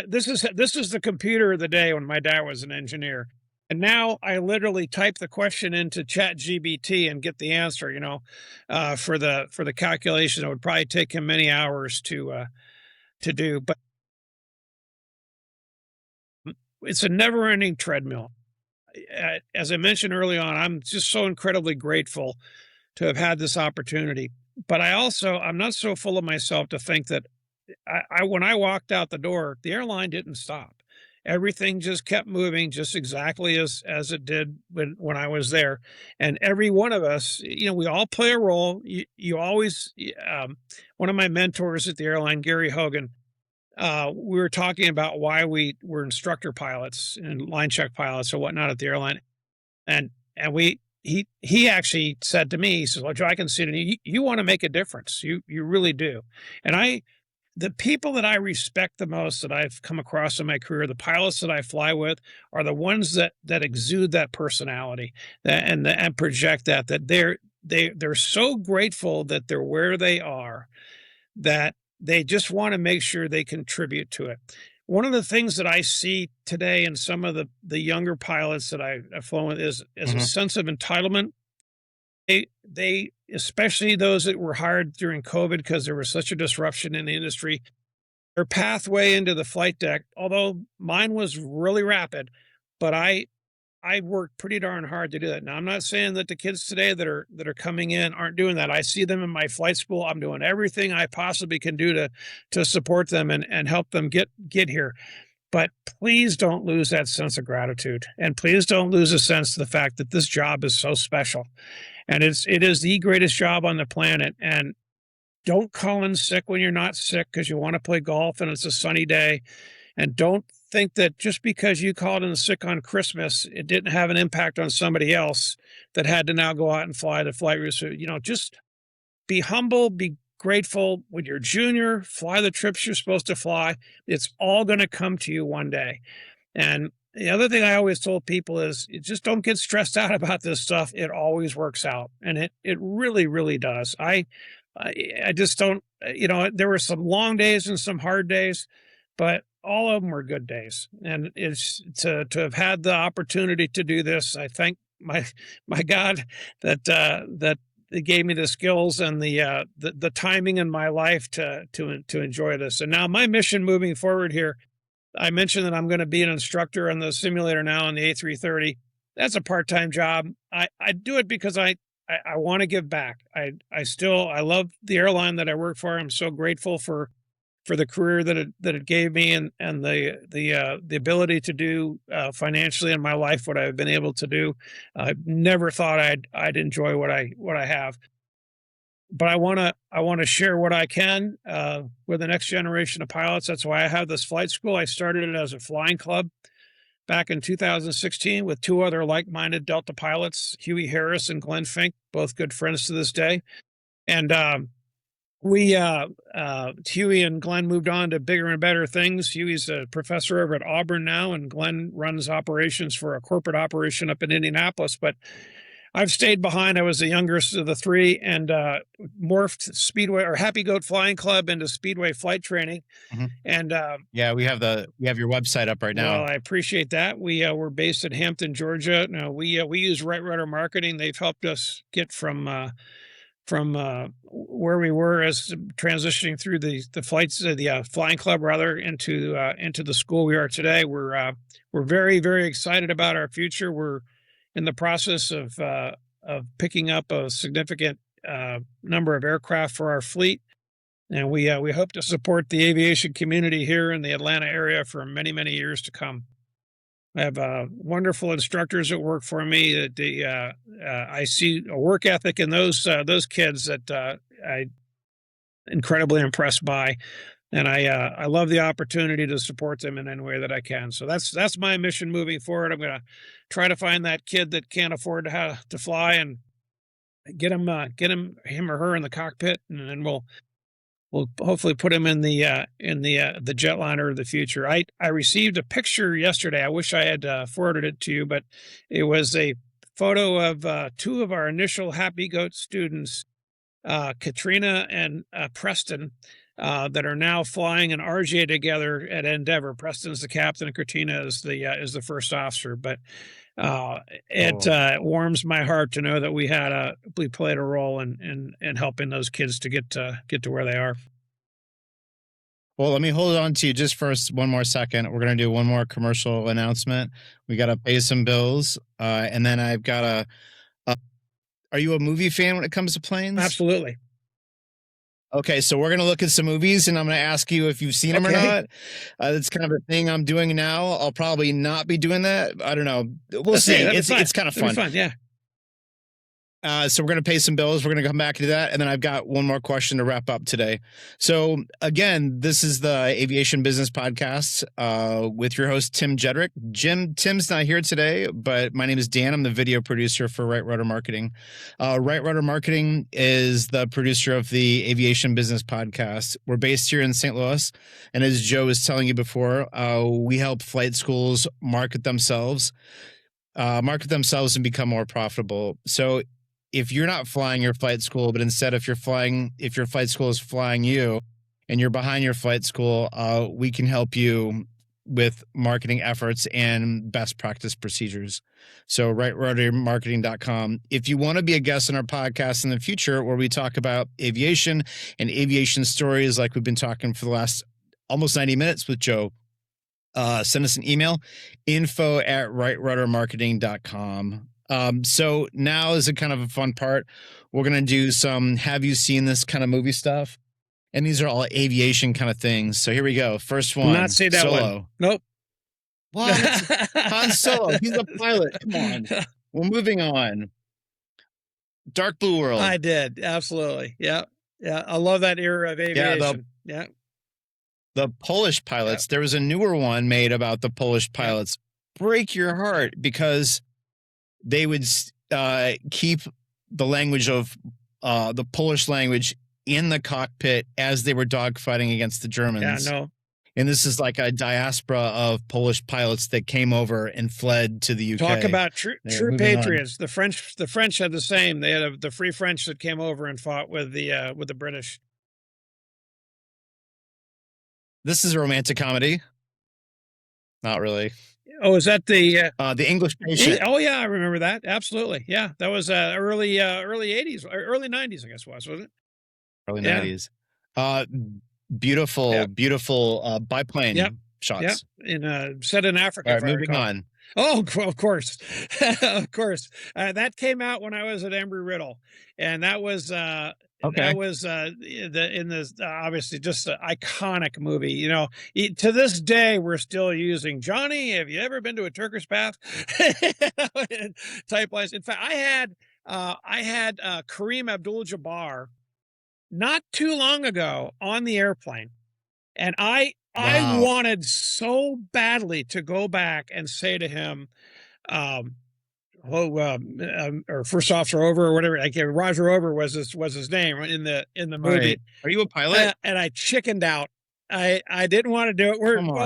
this is the computer of the day when my dad was an engineer. And now I literally type the question into ChatGPT and get the answer. For the calculation, it would probably take him many hours to do, but it's a never-ending treadmill. as I mentioned early on, I'm just so incredibly grateful to have had this opportunity. But I'm not so full of myself to think that when I walked out the door, the airline didn't stop. Everything just kept moving just exactly as it did when I was there. And every one of us, we all play a role. You always, one of my mentors at the airline, Gary Hogan, we were talking about why we were instructor pilots and line check pilots or whatnot at the airline. And he actually said to me, he says, "Well, Joe, I can see it in you. You want to make a difference. You really do." And the people that I respect the most that I've come across in my career, the pilots that I fly with, are the ones that exude that personality and project that they're so grateful that they're where they are, that they just want to make sure they contribute to it. One of the things that I see today in some of the younger pilots that I've flown with is a Mhm. sense of entitlement. They especially those that were hired during COVID because there was such a disruption in the industry, their pathway into the flight deck, although mine was really rapid, but I worked pretty darn hard to do that. Now, I'm not saying that the kids today that are coming in aren't doing that. I see them in my flight school. I'm doing everything I possibly can do to support them and help them get here. But please don't lose that sense of gratitude, and please don't lose a sense of the fact that this job is so special, and it is the greatest job on the planet. And don't call in sick when you're not sick because you want to play golf and it's a sunny day. And don't think that just because you called in sick on Christmas, it didn't have an impact on somebody else that had to now go out and fly the flight route. So, just be humble, be grateful. When you're junior, fly the trips you're supposed to fly. It's all going to come to you one day. And the other thing I always told people is you just don't get stressed out about this stuff. It always works out. And it really, really does. I just don't, there were some long days and some hard days, but all of them were good days. And it's to have had the opportunity to do this. I thank my God that it gave me the skills and the timing in my life to enjoy this. And now my mission moving forward here, I mentioned that I'm going to be an instructor on the simulator now on the A330. That's a part-time job. I do it because I want to give back. I love the airline that I work for. I'm so grateful for the career that it gave me and the ability to do financially in my life what I've been able to do. I never thought I'd enjoy what I have, but I want to share what I can with the next generation of pilots. That's why I have this flight school. I started it as a flying club back in 2016 with two other like-minded Delta pilots, Huey Harris and Glenn Fink, both good friends to this day. And Huey and Glenn moved on to bigger and better things. Huey's a professor over at Auburn now, and Glenn runs operations for a corporate operation up in Indianapolis. But I've stayed behind. I was the youngest of the three and morphed Speedway or Happy Goat Flying Club into Speedway Flight Training. Mhm. And Yeah, we have your website up right now. well, I appreciate that. We're based in Hampton, Georgia. Now we use Rudder Marketing. They've helped us get from where we were as transitioning through the flights, the flying club rather, into the school we are today. We're very, very excited about our future. We're in the process of picking up a significant number of aircraft for our fleet, and we hope to support the aviation community here in the Atlanta area for many, many years to come. I have wonderful instructors that work for me. I see a work ethic in those kids that I incredibly impressed by, and I love the opportunity to support them in any way that I can. So that's my mission moving forward. I'm going to try to find that kid that can't afford to fly and get him him or her in the cockpit, and then we'll hopefully put him in the jetliner of the future. I received a picture yesterday. I wish I had forwarded it to you, but it was a photo of two of our initial Happy Goat students, Katrina and Preston, that are now flying an RJ together at Endeavor. Preston's the captain, and Katrina is the first officer. But it warms my heart to know that we played a role in helping those kids to get to where they are. Well, let me hold on to you just for one more second. We're going to do one more commercial announcement. We got to pay some bills. And then I've got are you a movie fan when it comes to planes? Absolutely. Okay, so we're going to look at some movies, and I'm going to ask you if you've seen them or not. That's kind of a thing I'm doing now. I'll probably not be doing that. I don't know. We'll see. It's kind of fun. Yeah. So we're going to pay some bills. We're going to come back to that. And then I've got one more question to wrap up today. So again, this is the Aviation Business Podcast with your host, Tim Jedrick. Tim's not here today, but my name is Dan. I'm the video producer for Right Rudder Marketing. Right Rudder Marketing is the producer of the Aviation Business Podcast. We're based here in St. Louis. And as Joe was telling you before, we help flight schools market themselves and become more profitable. So if you're not flying your flight school, but instead if your flight school is flying you and you're behind your flight school, we can help you with marketing efforts and best practice procedures. So rightruddermarketing.com. If you want to be a guest on our podcast in the future where we talk about aviation and aviation stories like we've been talking for the last almost 90 minutes with Joe, send us an email, info@rightruddermarketing.com. So now is a kind of a fun part. We're going to do some, have you seen this kind of movie stuff? And these are all aviation kind of things. So here we go. First one. Not see that Solo. one. Nope. What? Han Solo. He's a pilot. Come on. We're moving on. Dark Blue World. I did. Absolutely. Yeah. Yeah. I love that era of aviation. The Polish pilots. There was a newer one made about the Polish pilots. Break your heart, because they would keep the language of the Polish language in the cockpit as they were dogfighting against the Germans. Yeah, no. And this is like a diaspora of Polish pilots that came over and fled to the UK. Talk about true patriots. The French had the same. They had the Free French that came over and fought with the British. This is a romantic comedy. Not really. Oh, is that the English Patient? Oh yeah, I remember that. Absolutely. Yeah, that was early 80s, early 90s, I guess wasn't it? Early 90s. Beautiful biplane shots. Set in Africa. All right, moving on. Oh, of course, of course. That came out when I was at Embry-Riddle, and that was that was obviously just an iconic movie. You know, to this day we're still using Johnny. Have you ever been to a Turkish bath? Type lines. In fact, I had Kareem Abdul-Jabbar not too long ago on the airplane, and I wanted so badly to go back and say to him, or First Officer Over or whatever. Roger Over was his name in the movie. Right. Are you a pilot? And I chickened out. I didn't want to do it.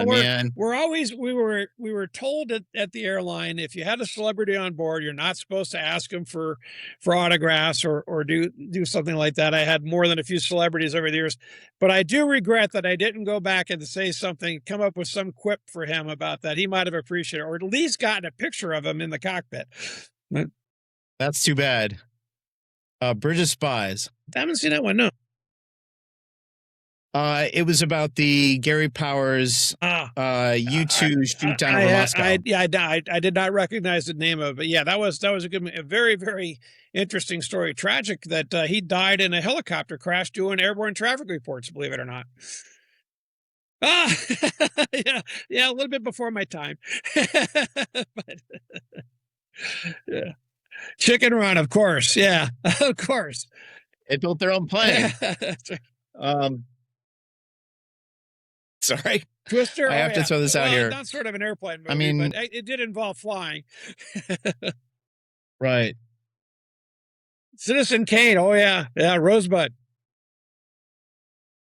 Man. We were told at the airline, if you had a celebrity on board, you're not supposed to ask them for autographs or do something like that. I had more than a few celebrities over the years, but I do regret that I didn't go back and say something, come up with some quip for him about that. He might have appreciated it, or at least gotten a picture of him in the cockpit. That's too bad. Bridge of Spies. I haven't seen that one. No. It was about the Gary Powers U-2 shoot down over Moscow. I did not recognize the name of it, but yeah, that was a very, very interesting story. Tragic that he died in a helicopter crash doing airborne traffic reports, believe it or not. Yeah, a little bit before my time. But, yeah. Chicken Run, of course. Yeah, of course. They built their own plane. That's right. Sorry. Twister. I have to throw this out here. Not sort of an airplane movie, but it did involve flying. Right. Citizen Kane. Oh yeah. Yeah. Rosebud.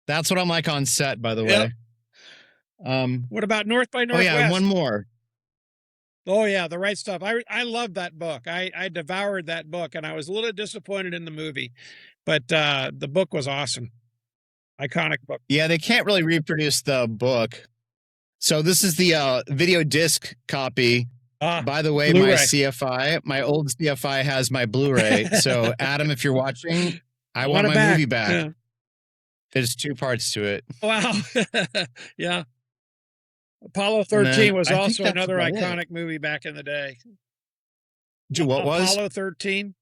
That's what I'm like on set, by the way. What about North by Northwest? Oh yeah, one more. Oh yeah, The Right Stuff. I loved that book. I devoured that book, and I was a little disappointed in the movie, but the book was awesome. Iconic book. Yeah, they can't really reproduce the book. So this is the video disc copy. By the way, Blu-ray. My old CFI has my Blu-ray. So Adam, if you're watching, I want my movie back. Yeah. There's two parts to it. Wow. Yeah. Apollo And then 13 was I think also that's another about it. iconic movie back in the day. What was? Apollo 13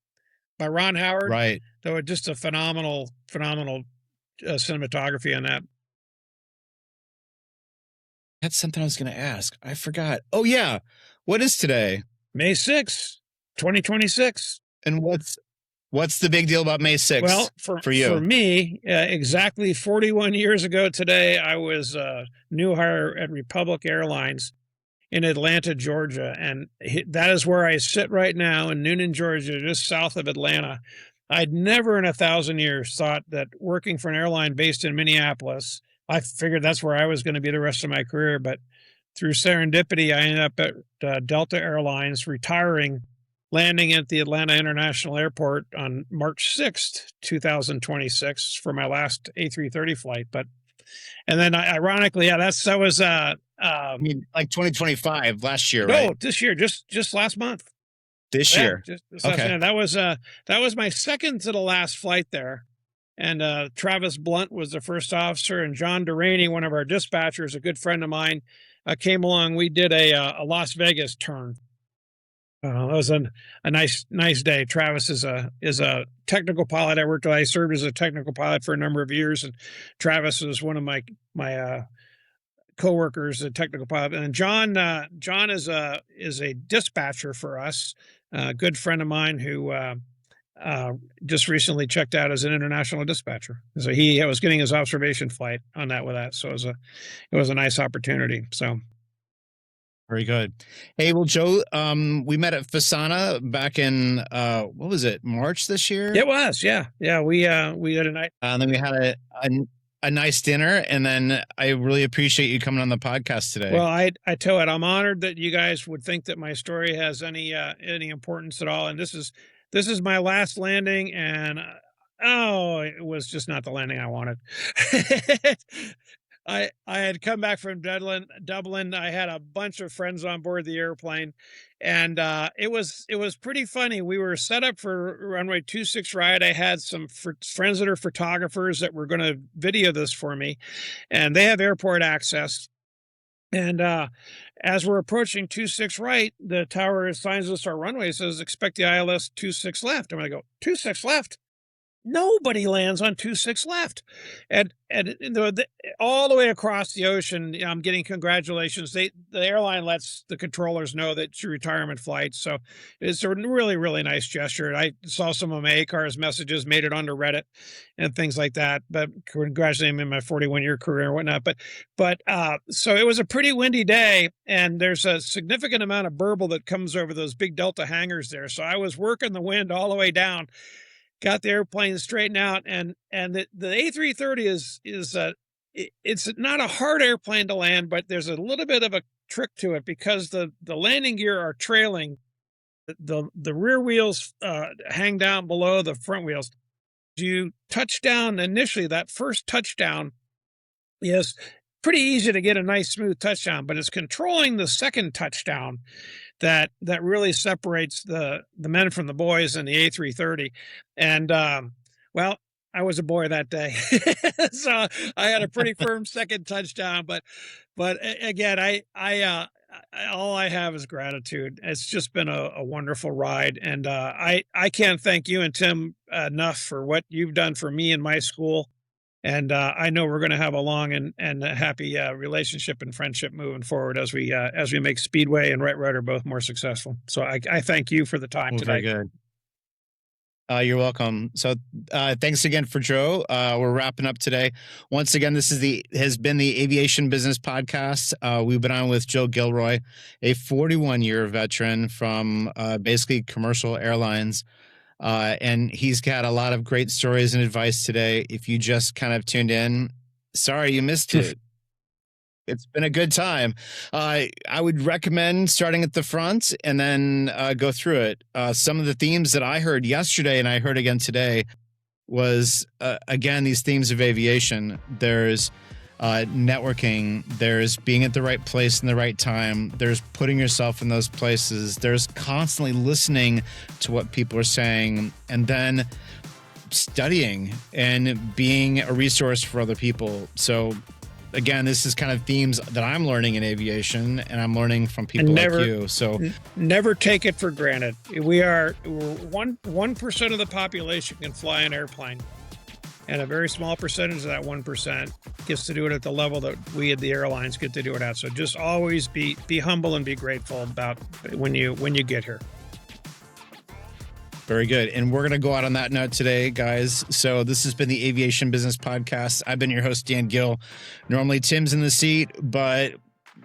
by Ron Howard. Right. So just a phenomenal cinematography on that. That's something I was going to ask. I forgot. Oh, yeah. What is today? May 6th, 2026. And what's the big deal about May 6th Well, for you? For me, exactly 41 years ago today, I was a new hire at Republic Airlines in Atlanta, Georgia. And that is where I sit right now in Noonan, Georgia, just south of Atlanta. I'd never in 1,000 years thought that working for an airline based in Minneapolis, I figured that's where I was going to be the rest of my career. But through serendipity, I ended up at Delta Airlines, retiring, landing at the Atlanta International Airport on March 6th, 2026 for my last A330 flight. And then ironically, yeah, that was, I mean, like 2025, last year, no, right? this year, just last month. This year. Just Okay. year. That was my second to the last flight there. And Travis Blunt was the first officer, and John Deraney, one of our dispatchers, a good friend of mine, came along. We did a Las Vegas turn. It was a nice day. Travis is a technical pilot. I served as a technical pilot for a number of years, and Travis was one of my coworkers, a technical pilot. And John is a dispatcher for us, a good friend of mine who just recently checked out as an international dispatcher. So he was getting his observation flight on that with that. So it was a nice opportunity. So. Very good. Hey, well, Joe, we met at Fasana back in, what was it, March this year? It was, yeah. Yeah, we had a night. And then we had a nice dinner, and then I really appreciate you coming on the podcast today. Well, I tell it, I'm honored that you guys would think that my story has any importance at all. And this is my last landing, and it was just not the landing I wanted. I had come back from Dublin. I had a bunch of friends on board the airplane, and it was pretty funny. We were set up for runway 26 right. I had some friends that are photographers that were going to video this for me, and they have airport access. And as we're approaching 26 right, the tower assigns us our runway, says expect the ILS 26 left. And I go, 26 left? Nobody lands on 26 left. And all the way across the ocean, I'm getting congratulations. The airline lets the controllers know that it's your retirement flight. So it's a really, really nice gesture. I saw some of my ACARS messages, made it onto Reddit and things like that, but congratulating me in my 41-year career and whatnot. But so it was a pretty windy day, and there's a significant amount of burble that comes over those big Delta hangars there. So I was working the wind all the way down, got the airplane straightened out, and the A330 it's not a hard airplane to land, but there's a little bit of a trick to it because the landing gear are trailing. The rear wheels hang down below the front wheels. You touch down initially, that first touchdown is pretty easy to get a nice smooth touchdown, but it's controlling the second touchdown that really separates the men from the boys in the A330. And well, I was a boy that day, so I had a pretty firm second touchdown. But again, I all I have is gratitude. It's just been a wonderful ride, and I can't thank you and Tim enough for what you've done for me and my school. And I know we're going to have a long and a happy relationship and friendship moving forward as we make Speedway and Rudder both more successful. So I thank you for the time today. Very good. You're welcome. So thanks again for Joe. We're wrapping up today. Once again, this has been the Aviation Business Podcast. We've been on with Joe Gilroy, a 41-year veteran from basically commercial airlines. And he's got a lot of great stories and advice today. If you just kind of tuned in, sorry you missed it. It's been a good time. I would recommend starting at the front and then go through it. Some of the themes that I heard yesterday and I heard again today was, again, these themes of aviation. There's networking, there's being at the right place in the right time, there's putting yourself in those places, there's constantly listening to what people are saying, and then studying and being a resource for other people. So again, this is kind of themes that I'm learning in aviation, and I'm learning from people like you. So never take it for granted. We're 1% of the population can fly an airplane, and a very small percentage of that 1% gets to do it at the level that we at the airlines get to do it at. So just always be humble and be grateful about when you get here. Very good. And we're going to go out on that note today, guys. So this has been the Aviation Business Podcast. I've been your host, Dan Gill. Normally Tim's in the seat, but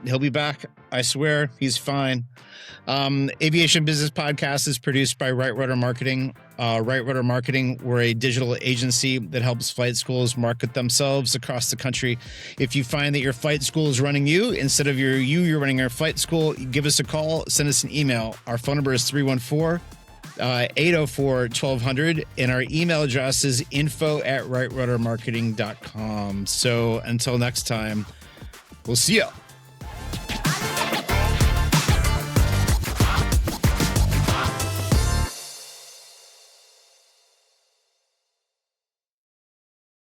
he'll be back. I swear he's fine. Aviation Business Podcast is produced by Right Rudder Marketing. Right Rudder Marketing, we're a digital agency that helps flight schools market themselves across the country. If you find that your flight school is running you instead of you're running your flight school, give us a call, send us an email. Our phone number is 314-804-1200, and our email address is info@rightruddermarketing.com. So until next time, we'll see ya.